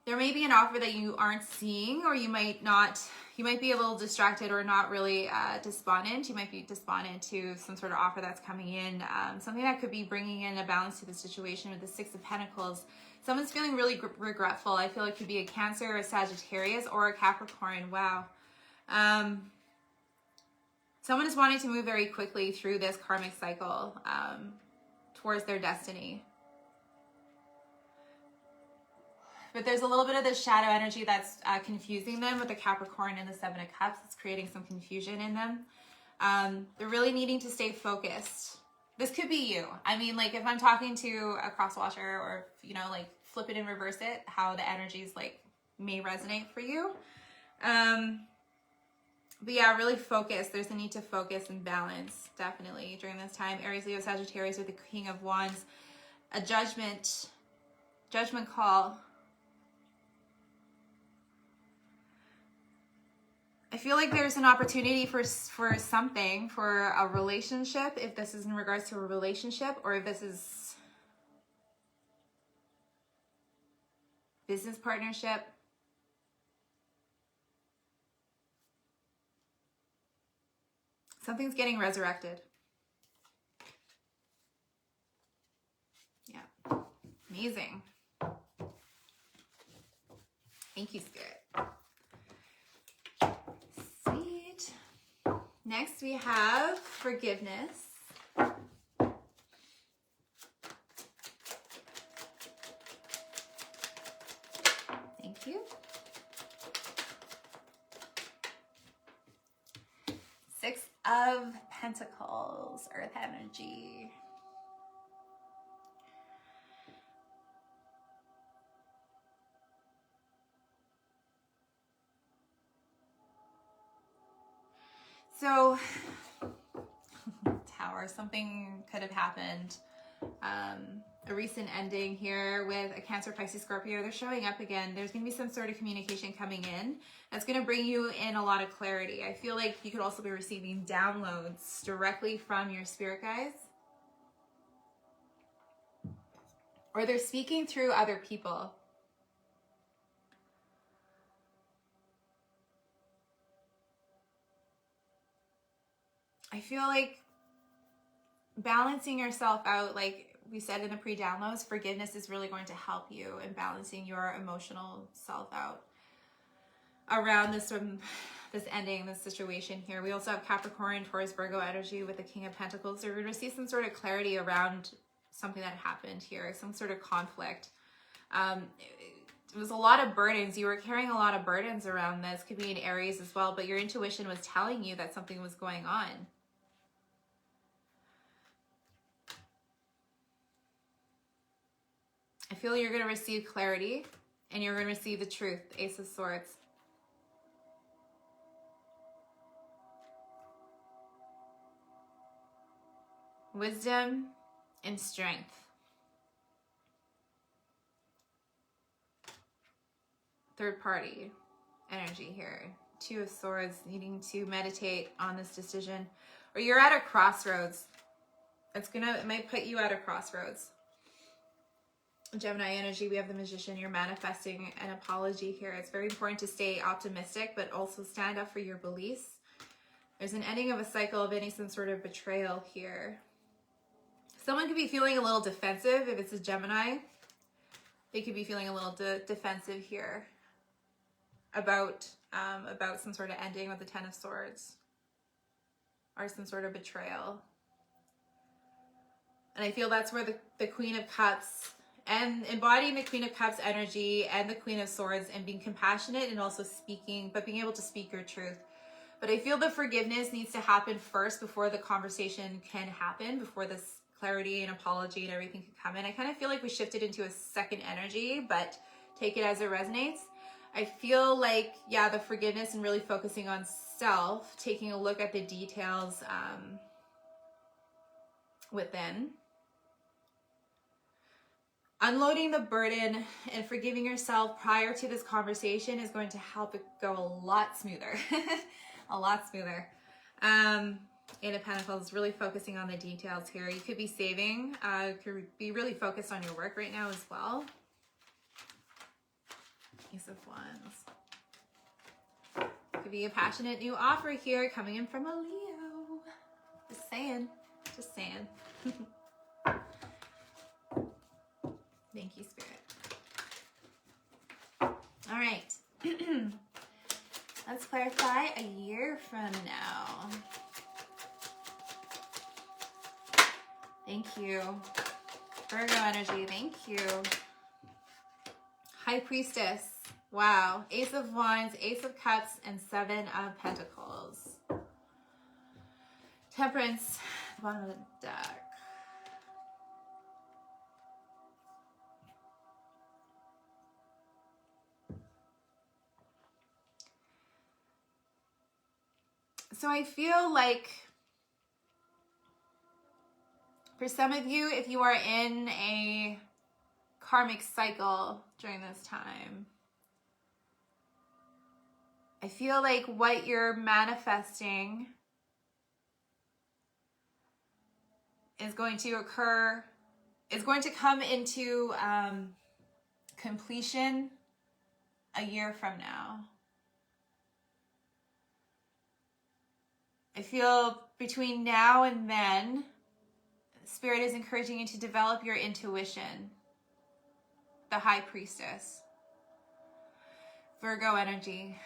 There may be an offer that you aren't seeing, or you might be a little distracted or not really despondent. You might be despondent to some sort of offer that's coming in. Something that could be bringing in a balance to the situation with the 6 of Pentacles. Someone's feeling really regretful. I feel like it could be a Cancer, a Sagittarius, or a Capricorn. Wow. Someone is wanting to move very quickly through this karmic cycle towards their destiny. But there's a little bit of this shadow energy that's confusing them with the Capricorn and the 7 of Cups. It's creating some confusion in them. They're really needing to stay focused. This could be you. I mean, like if I'm talking to a cross-watcher, or, you know, like flip it and reverse it, how the energies like may resonate for you. But yeah, really focus. There's a need to focus and balance, definitely, during this time. Aries, Leo, Sagittarius with the King of Wands. A judgment call. I feel like there's an opportunity for something, for a relationship, if this is in regards to a relationship, or if this is business partnership. Something's getting resurrected. Amazing. Thank you, Spirit. Sweet. Next we have forgiveness. Thank you. Six of Pentacles, Earth energy. So, Tower, something could have happened. A recent ending here with a Cancer, Pisces, Scorpio. They're showing up again. There's going to be some sort of communication coming in that's going to bring you in a lot of clarity. I feel like you could also be receiving downloads directly from your spirit guides. Or they're speaking through other people. I feel like balancing yourself out, like we said in the pre-downloads, forgiveness is really going to help you in balancing your emotional self out around this ending, this situation here. We also have Capricorn, Taurus, Virgo energy with the King of Pentacles. So we're going to see some sort of clarity around something that happened here, some sort of conflict. It was a lot of burdens. You were carrying a lot of burdens around this. Could be an Aries as well, but your intuition was telling you that something was going on. I feel you're going to receive clarity and you're going to receive the truth, Ace of Swords. Wisdom and strength. Third party energy here. Two of Swords, needing to meditate on this decision. Or you're at a crossroads. It might put you at a crossroads. Gemini energy, we have the Magician. You're manifesting an apology here. It's very important to stay optimistic, but also stand up for your beliefs. There's an ending of a cycle of some sort of betrayal here. Someone could be feeling a little defensive. If it's a Gemini, they could be feeling a little defensive here about some sort of ending with the Ten of Swords or some sort of betrayal. And I feel that's where the Queen of Cups and embodying the Queen of Cups energy and the Queen of Swords and being compassionate and also speaking, but being able to speak your truth. But I feel the forgiveness needs to happen first before the conversation can happen, before this clarity and apology and everything can come in. I kind of feel like we shifted into a second energy, but take it as it resonates. I feel like, yeah, the forgiveness and really focusing on self, taking a look at the details within. Unloading the burden and forgiving yourself prior to this conversation is going to help it go a lot smoother. A lot smoother. Eight of Pentacles, really focusing on the details here. You could be saving, could be really focused on your work right now as well. Ace of Wands. Could be a passionate new offer here coming in from a Leo. Just saying. Just saying. Thank you, Spirit. All right. Let's clarify a year from now. Thank you. Virgo energy, thank you. High Priestess. Wow. Ace of Wands, Ace of Cups, and Seven of Pentacles. Temperance, bottom of the deck. So I feel like for some of you, if you are in a karmic cycle during this time, I feel like what you're manifesting is going to occur, is going to come into completion a year from now. I feel between now and then, Spirit is encouraging you to develop your intuition. the High Priestess. Virgo energy.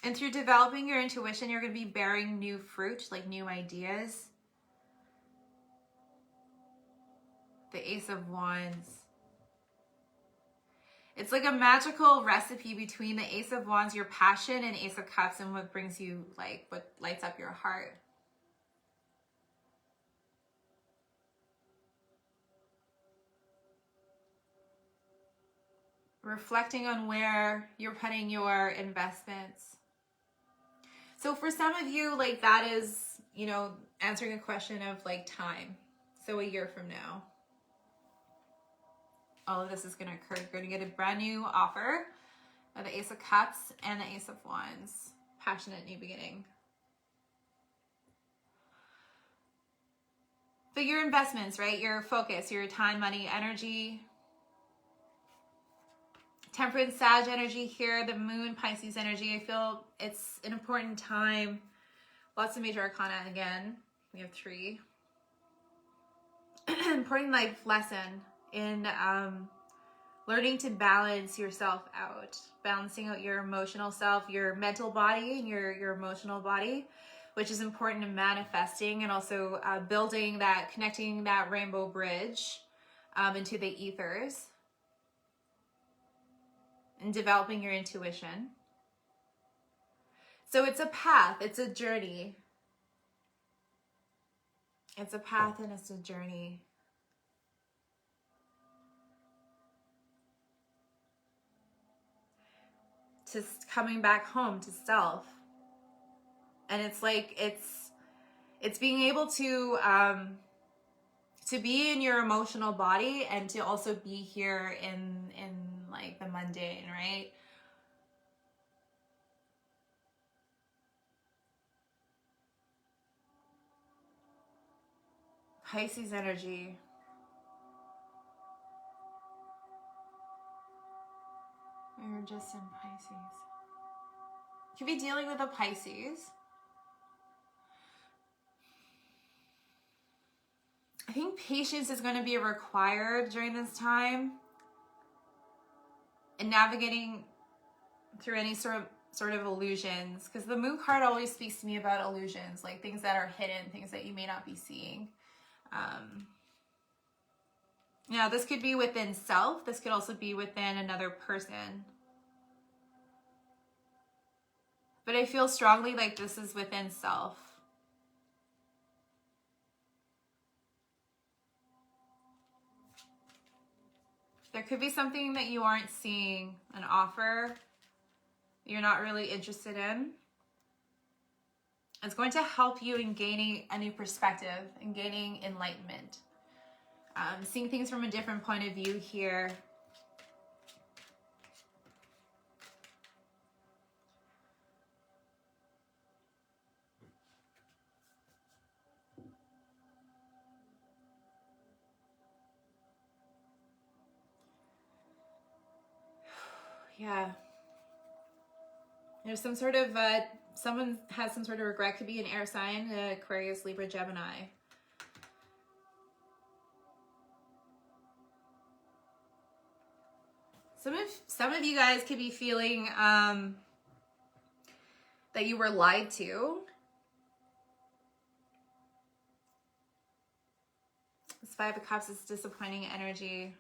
And through developing your intuition, you're going to be bearing new fruit, like new ideas. The Ace of Wands. It's like a magical recipe between the Ace of Wands, your passion, and Ace of Cups, and what brings you, like, what lights up your heart. Reflecting on where you're putting your investments. So for some of you, like, that is, you know, answering a question of, like, time. So a year from now, all of this is going to occur. You're going to get a brand new offer of the Ace of Cups and the Ace of Wands. Passionate new beginning. But your investments, right? Your focus, your time, money, energy. Temperance, Sag energy here. The Moon, Pisces energy. I feel it's an important time. Lots of major arcana again. We have 3. Important life lesson in learning to balance yourself out. Balancing out your emotional self, your mental body, and your emotional body, which is important in manifesting, and also building that, connecting that rainbow bridge into the ethers. And developing your intuition. So it's a path, it's a journey. It's a path and it's a journey. To coming back home to self. And it's like, it's being able to be in your emotional body and to also be here in like the mundane, right? Pisces energy. We were just in Pisces. You could be dealing with a Pisces. I think patience is going to be required during this time. And navigating through any sort of illusions, because the Moon card always speaks to me about illusions, like things that are hidden, things that you may not be seeing. Now, this could be within self. This could also be within another person. But I feel strongly like this is within self. There could be something that you aren't seeing, an offer you're not really interested in. It's going to help you in gaining a new perspective and gaining enlightenment. Seeing things from a different point of view here. Yeah. There's some sort of, someone has some sort of regret. Could be an air sign, Aquarius, Libra, Gemini. Some of you guys could be feeling that you were lied to. This 5 of Cups is disappointing energy.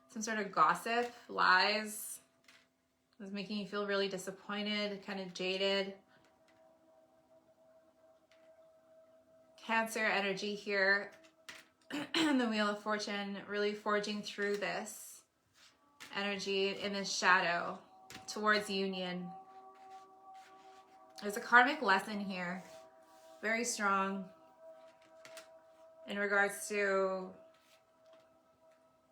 Some sort of gossip, lies. It was making you feel really disappointed, kind of jaded. Cancer energy here. And the Wheel of Fortune, really forging through this energy in this shadow towards union. There's a karmic lesson here. Very strong in regards to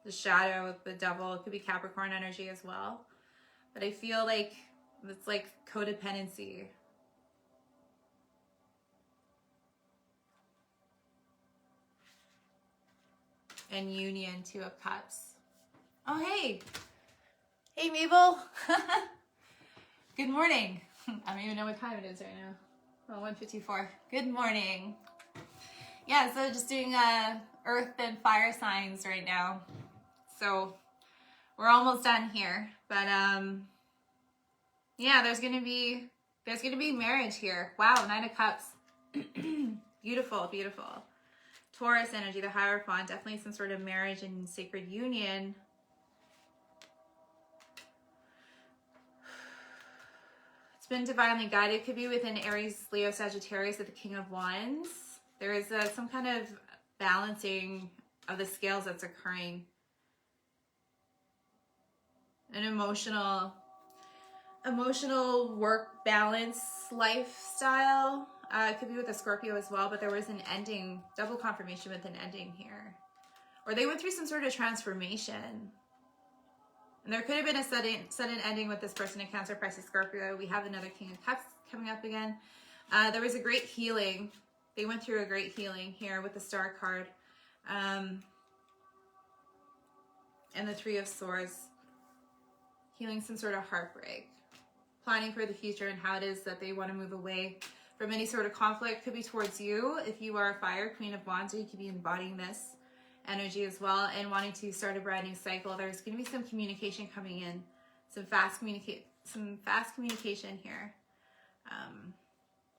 the shadow, the devil. It could be Capricorn energy as well. But I feel like it's like codependency. And union, 2 of Cups. Oh, hey. Hey, Mabel. Good morning. I don't even know what time it is right now. Oh, 1:54. Good morning. yeah, so just doing earth and fire signs right now. So we're almost done here, but yeah, there's gonna be marriage here. Wow, 9 of Cups. Beautiful, beautiful. Taurus energy, the Hierophant, definitely some sort of marriage and sacred union. It's been divinely guided. It could be within Aries, Leo, Sagittarius with the King of Wands. There is some kind of balancing of the scales that's occurring. An emotional work balance lifestyle. It could be with a Scorpio as well, but there was an ending, double confirmation with an ending here. Or they went through some sort of transformation. And there could have been a sudden ending with this person in Cancer, Pisces, Scorpio. We have another King of Cups coming up again. There was a great healing. They went through a great healing here with the Star card. And the Three of Swords. Healing some sort of heartbreak. Planning for the future and how it is that they want to move away from any sort of conflict. Could be towards you if you are a fire, Queen of Wands, or you could be embodying this energy as well and wanting to start a brand new cycle. There's going to be some communication coming in, some fast communication here.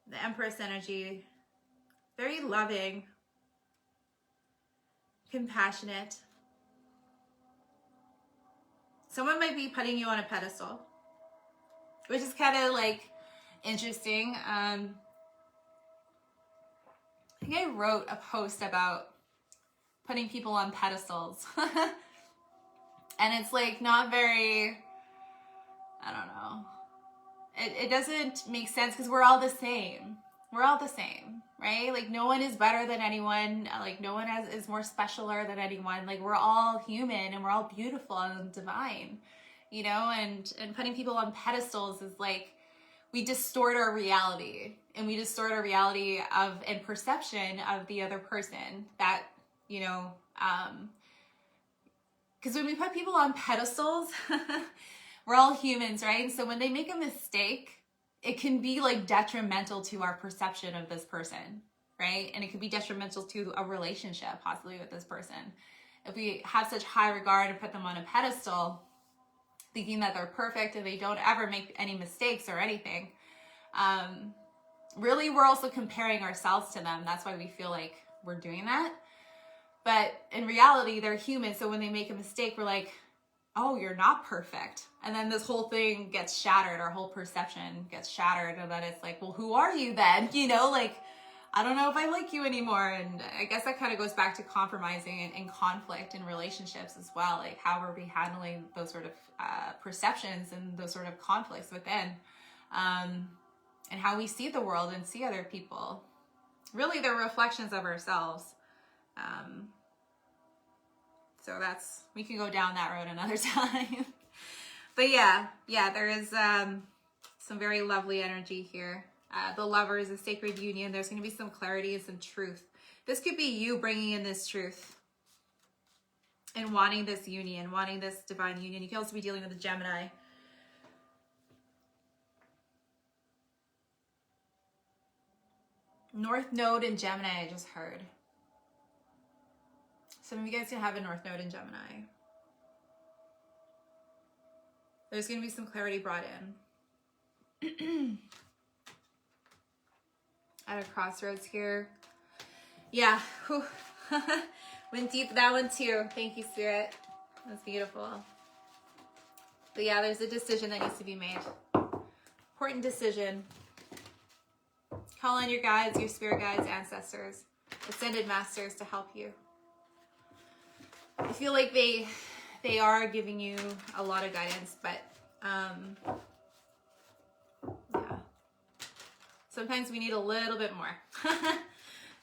The Empress energy, very loving, compassionate. Someone might be putting you on a pedestal, which is kind of like interesting. I think I wrote a post about putting people on pedestals. And it's like not very, I don't know. It doesn't make sense because we're all the same. We're all the same, right? Like no one is better than anyone. Like no one is more specialer than anyone. Like we're all human and we're all beautiful and divine, you know, and putting people on pedestals is like, we distort our reality, and we distort our reality of and perception of the other person that, you know, because when we put people on pedestals, we're all humans, right? So when they make a mistake, it can be like detrimental to our perception of this person, right? And it could be detrimental to a relationship possibly with this person. If we have such high regard and put them on a pedestal, thinking that they're perfect and they don't ever make any mistakes or anything, really we're also comparing ourselves to them. That's why we feel like we're doing that. But in reality, they're human. So when they make a mistake, we're like, oh, you're not perfect. And then this whole thing gets shattered. Our whole perception gets shattered. And then it's like, well, who are you then? You know, like, I don't know if I like you anymore. And I guess that kind of goes back to compromising and conflict in relationships as well. Like, how are we handling those sort of perceptions and those sort of conflicts within? And how we see the world and see other people. Really, they're reflections of ourselves. So we can go down that road another time. But yeah, there is some very lovely energy here. The Lovers, a sacred union. There's going to be some clarity and some truth. This could be you bringing in this truth and wanting this union, wanting this divine union. You can also be dealing with a Gemini. North Node in Gemini, I just heard. Some of you guys can have a North Node in Gemini. There's going to be some clarity brought in. At a crossroads here. Yeah. Went deep that one too. Thank you, Spirit. That's beautiful. But yeah, there's a decision that needs to be made. Important decision. Call on your guides, your spirit guides, ancestors, ascended masters to help you. I feel like they are giving you a lot of guidance, but yeah. Sometimes we need a little bit more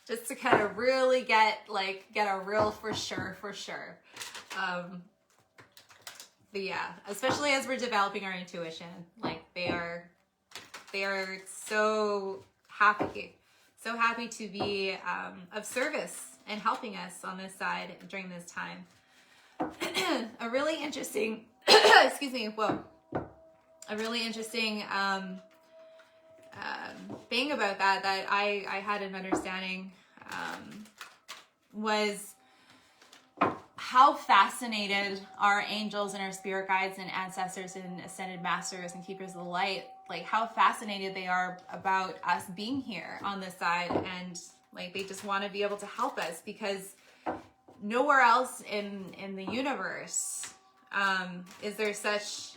just to kind of really get a real for sure. But yeah, especially as we're developing our intuition, like they are so happy to be of service and helping us on this side during this time. A really interesting, excuse me, whoa. A really interesting thing about that I had an understanding was how fascinated our angels and our spirit guides and ancestors and ascended masters and keepers of the light, like how fascinated they are about us being here on this side, and like they just want to be able to help us, because nowhere else in the universe is there such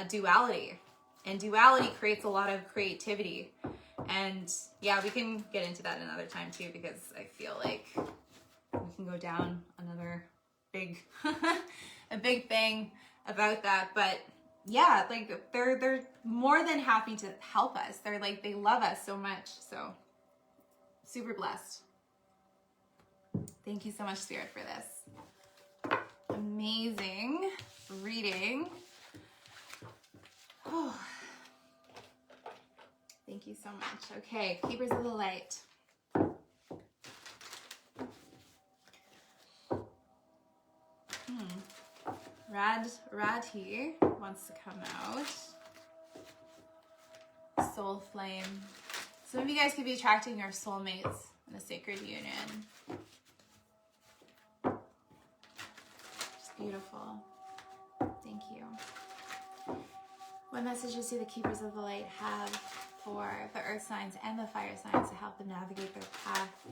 duality, and duality creates a lot of creativity. And yeah, we can get into that another time too, because I feel like we can go down another big a big thing about that. But yeah, like they're more than happy to help us. They're like, they love us so much. So super blessed. Thank you so much, Spirit, for this amazing reading. Oh, thank you so much. Okay, Keepers of the Light. Radhi wants to come out. Soul Flame. Some of you guys could be attracting your soulmates in a sacred union. Just beautiful. Thank you. What messages do the Keepers of the Light have for the earth signs and the fire signs to help them navigate their path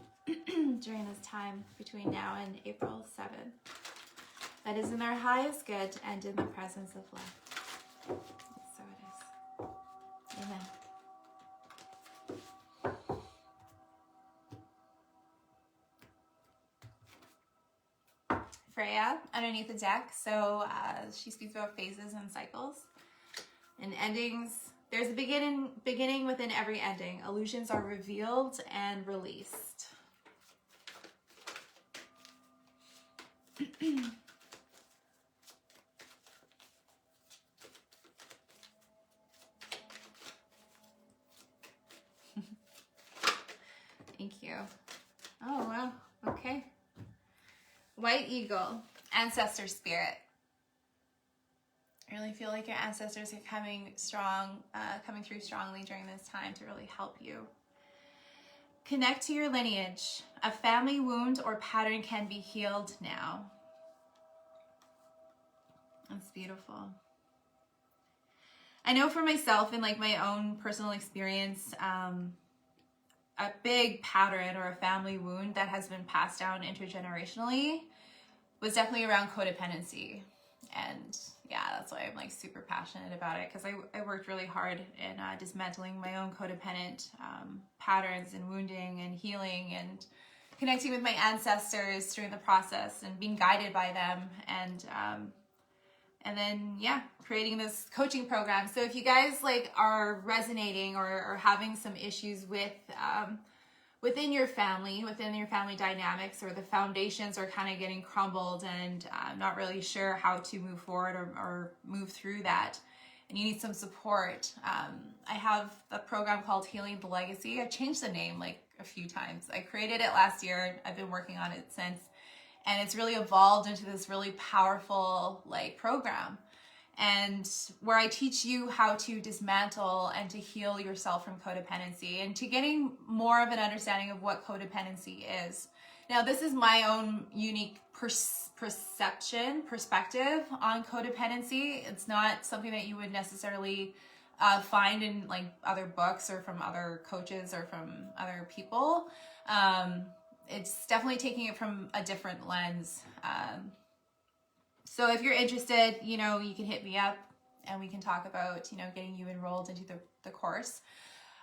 during this time between now and April 7th? That is in their highest good and in the presence of love. So it is. Amen. Freya, underneath the deck. So she speaks about phases and cycles and endings. There's a beginning within every ending. Illusions are revealed and released. Thank you. Oh, wow. Okay. White Eagle, Ancestor Spirit. I really feel like your ancestors are coming through strongly during this time to really help you. Connect to your lineage. A family wound or pattern can be healed now. That's beautiful. I know for myself, in like my own personal experience, a big pattern or a family wound that has been passed down intergenerationally was definitely around codependency. And yeah, that's why I'm like super passionate about it, because I worked really hard in dismantling my own codependent patterns and wounding and healing and connecting with my ancestors during the process and being guided by them, and then yeah, creating this coaching program. So if you guys like are resonating or having some issues with within your family dynamics, or the foundations are kind of getting crumbled and not really sure how to move forward or move through that, and you need some support, I have a program called Healing the Legacy. I changed the name like a few times. I created it last year. I've been working on it since, and it's really evolved into this really powerful like program, and where I teach you how to dismantle and to heal yourself from codependency, and to getting more of an understanding of what codependency is. Now, this is my own unique perspective on codependency. It's not something that you would necessarily find in like other books or from other coaches or from other people. It's definitely taking it from a different lens. So if you're interested, you know, you can hit me up and we can talk about, you know, getting you enrolled into the course.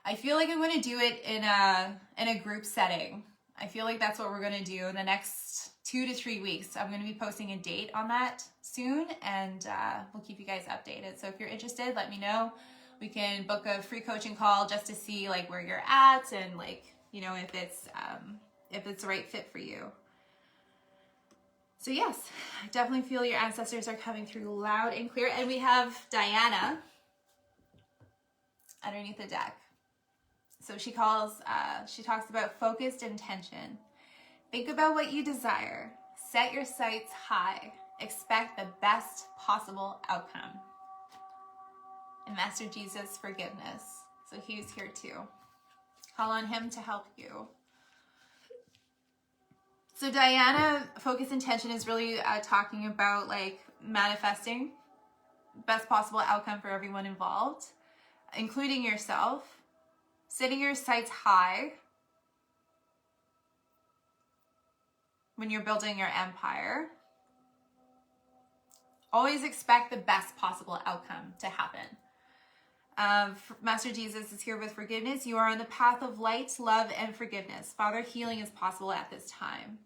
I feel like I'm going to do it in a group setting. I feel like that's what we're going to do in the next 2 to 3 weeks. I'm going to be posting a date on that soon, and we'll keep you guys updated. So if you're interested, let me know. We can book a free coaching call just to see like where you're at and like, you know, if it's the right fit for you. So yes, I definitely feel your ancestors are coming through loud and clear. And we have Diana underneath the deck. So she talks about focused intention. Think about what you desire. Set your sights high. Expect the best possible outcome. And Master Jesus, forgiveness. So he's here too. Call on him to help you. So Diana, focus intention is really talking about like manifesting best possible outcome for everyone involved, including yourself, setting your sights high when you're building your empire. Always expect the best possible outcome to happen. Master Jesus is here with forgiveness. You are on the path of light, love, and forgiveness. Father, healing is possible at this time.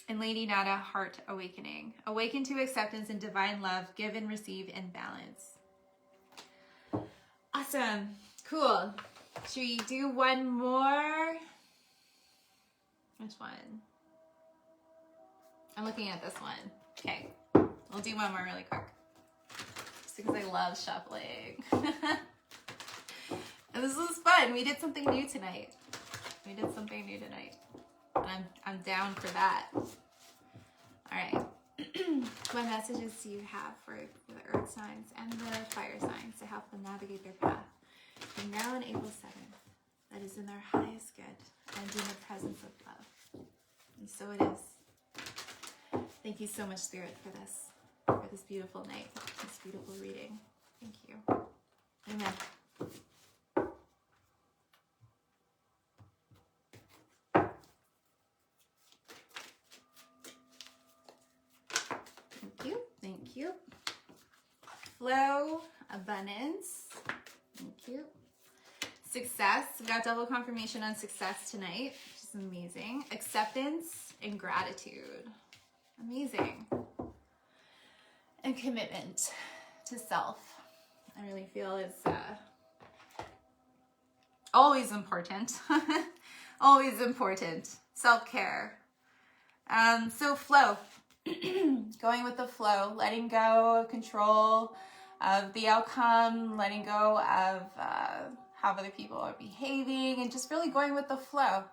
And Lady Nada, heart awakening. Awaken to acceptance and divine love. Give and receive in balance. Awesome. Cool. Should we do one more? Which one? I'm looking at this one. Okay. We'll do one more really quick. Just because I love shuffling. And this was fun. We did something new tonight. And I'm down for that. All right. What messages do you have for the earth signs and the fire signs to help them navigate their path? And now on April 7th, that is in their highest good and in the presence of love. And so it is. Thank you so much, Spirit, for this beautiful night, this beautiful reading. Thank you. Amen. Thank you. Flow, abundance. Thank you. Success. We got double confirmation on success tonight, which is amazing. Acceptance and gratitude. Amazing. And commitment to self. I really feel is always important. Always important. Self-care. So flow. Going with the flow, letting go of control of the outcome, letting go of how other people are behaving, and just really going with the flow.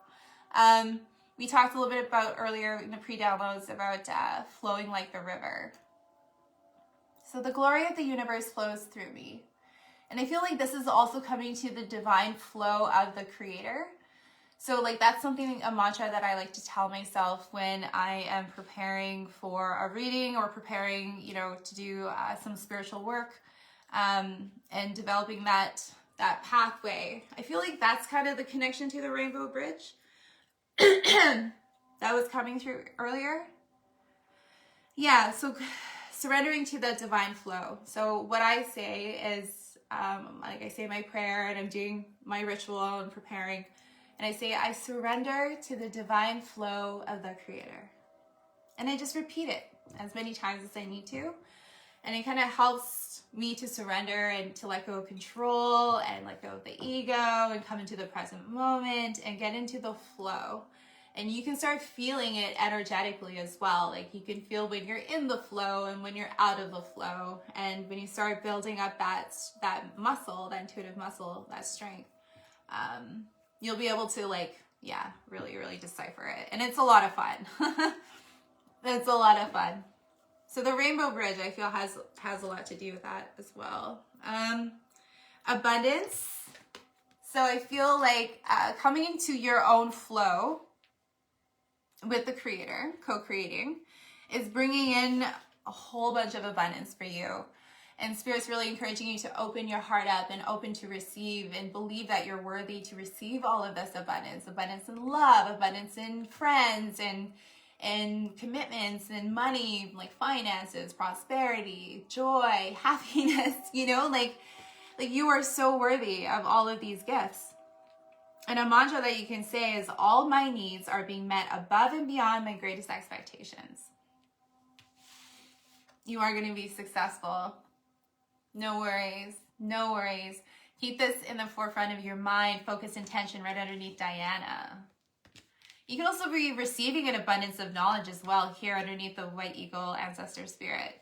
We talked a little bit about earlier in the pre-downloads about flowing like the river. So the glory of the universe flows through me. And I feel like this is also coming to the divine flow of the creator. So like that's something, a mantra that I like to tell myself when I am preparing for a reading or preparing, to do some spiritual work and developing that pathway. I feel like that's kind of the connection to the rainbow bridge that was coming through earlier. Yeah, so surrendering to the divine flow. So what I say is, like I say my prayer and I'm doing my ritual and preparing. And I say, I surrender to the divine flow of the creator. And I just repeat it as many times as I need to. And it kind of helps me to surrender and to let go of control and let go of the ego and come into the present moment and get into the flow. And you can start feeling it energetically as well. Like you can feel when you're in the flow and when you're out of the flow. And when you start building up that muscle, that intuitive muscle, that strength, you'll be able to really, really decipher it. And it's a lot of fun. It's a lot of fun. So the rainbow bridge, I feel, has a lot to do with that as well. Abundance. So I feel like coming into your own flow with the creator, co-creating, is bringing in a whole bunch of abundance for you. And Spirit's really encouraging you to open your heart up and open to receive and believe that you're worthy to receive all of this abundance. Abundance in love, abundance in friends, and commitments and money, like finances, prosperity, joy, happiness, like you are so worthy of all of these gifts. And a mantra that you can say is, all my needs are being met above and beyond my greatest expectations. You are going to be successful. No worries. No worries. Keep this in the forefront of your mind. Focus intention right underneath Diana. You can also be receiving an abundance of knowledge as well here underneath the White Eagle Ancestor Spirit.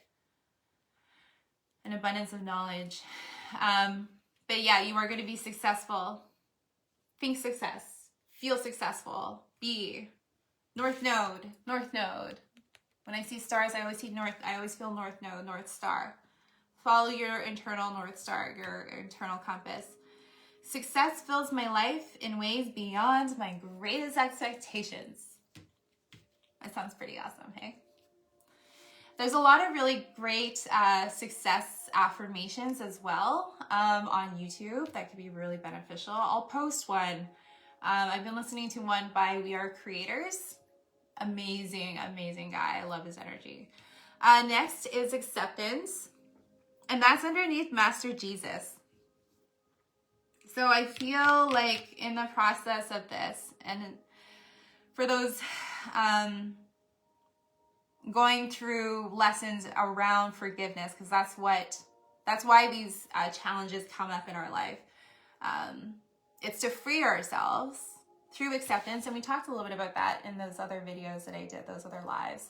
An abundance of knowledge. But yeah, you are going to be successful. Think success. Feel successful. Be. North Node. North Node. When I see stars, I always see north. I always feel North Node, North Star. Follow your internal North Star, your internal compass. Success fills my life in ways beyond my greatest expectations. That sounds pretty awesome, hey? There's a lot of really great success affirmations as well on YouTube that could be really beneficial. I'll post one. I've been listening to one by We Are Creators. Amazing, amazing guy. I love his energy. Next is acceptance, and that's underneath Master Jesus. So I feel like in the process of this, and for those going through lessons around forgiveness, because that's why these challenges come up in our life. It's to free ourselves through acceptance, and we talked a little bit about that in those other videos that I did, those other lives.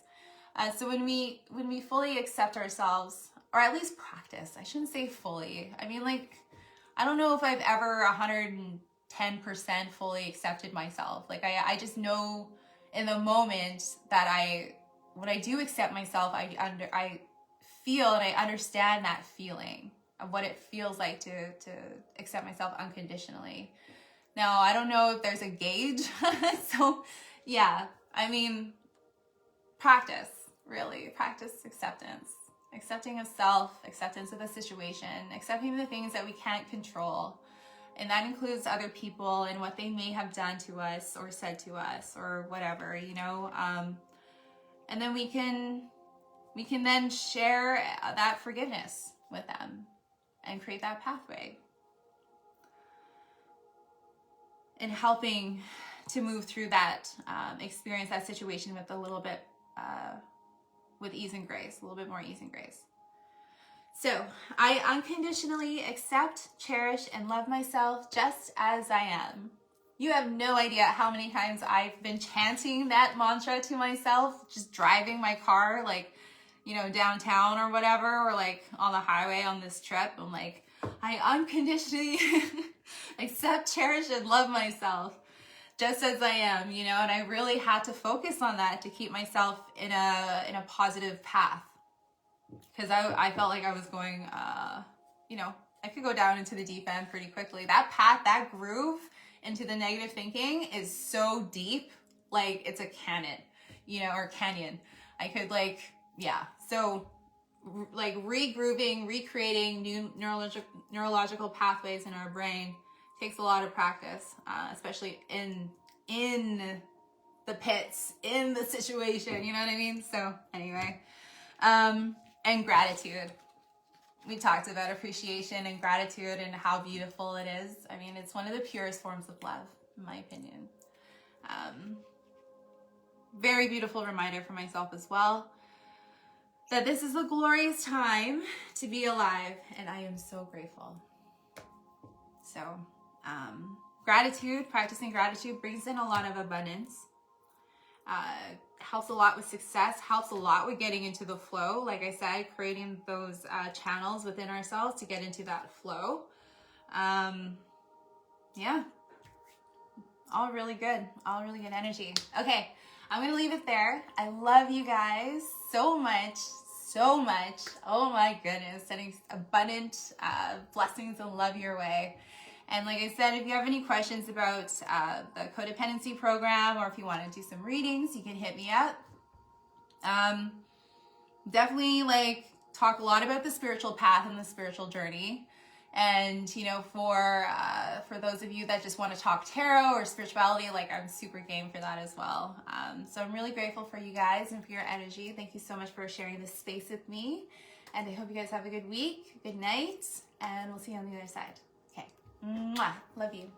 So when we fully accept ourselves, or at least practice, I shouldn't say fully. I mean, like, I don't know if I've ever 110% fully accepted myself. Like, I just know in the moment that when I do accept myself, I feel and I understand that feeling of what it feels like to accept myself unconditionally. Now, I don't know if there's a gauge. So, yeah, I mean, practice, really. Practice acceptance. Accepting of self, acceptance of the situation, accepting the things that we can't control. And that includes other people and what they may have done to us or said to us or whatever, you know. And then we can then share that forgiveness with them and create that pathway. And helping to move through that experience, that situation with a little bit, with ease and grace, a little bit more ease and grace. So I unconditionally accept, cherish, and love myself just as I am. You have no idea how many times I've been chanting that mantra to myself, just driving my car, like, you know, downtown or whatever, or like on the highway on this trip. I'm like, I unconditionally accept, cherish, and love myself just as I am, you know, and I really had to focus on that to keep myself in a positive path, because I felt like I was going, you know, I could go down into the deep end pretty quickly. That path, that groove into the negative thinking is so deep, like it's a canyon, you know, or canyon. I could like, yeah. So like regrooving, recreating new neurological pathways in our brain takes a lot of practice, especially in the pits, in the situation, you know what I mean? So anyway, and gratitude. We talked about appreciation and gratitude and how beautiful it is. I mean, it's one of the purest forms of love, in my opinion. Very beautiful reminder for myself as well, that this is a glorious time to be alive, and I am so grateful. So, gratitude, practicing gratitude brings in a lot of abundance, helps a lot with success, helps a lot with getting into the flow. Like I said, creating those channels within ourselves to get into that flow. Yeah, all really good energy. Okay, I'm gonna leave it there. I love you guys so much. Oh my goodness, sending abundant blessings and love your way. And like I said, if you have any questions about the codependency program, or if you want to do some readings, you can hit me up. Definitely like talk a lot about the spiritual path and the spiritual journey. And, you know, for those of you that just want to talk tarot or spirituality, like I'm super game for that as well. So I'm really grateful for you guys and for your energy. Thank you so much for sharing this space with me. And I hope you guys have a good week, good night, and we'll see you on the other side. Okay. Mwah. Love you.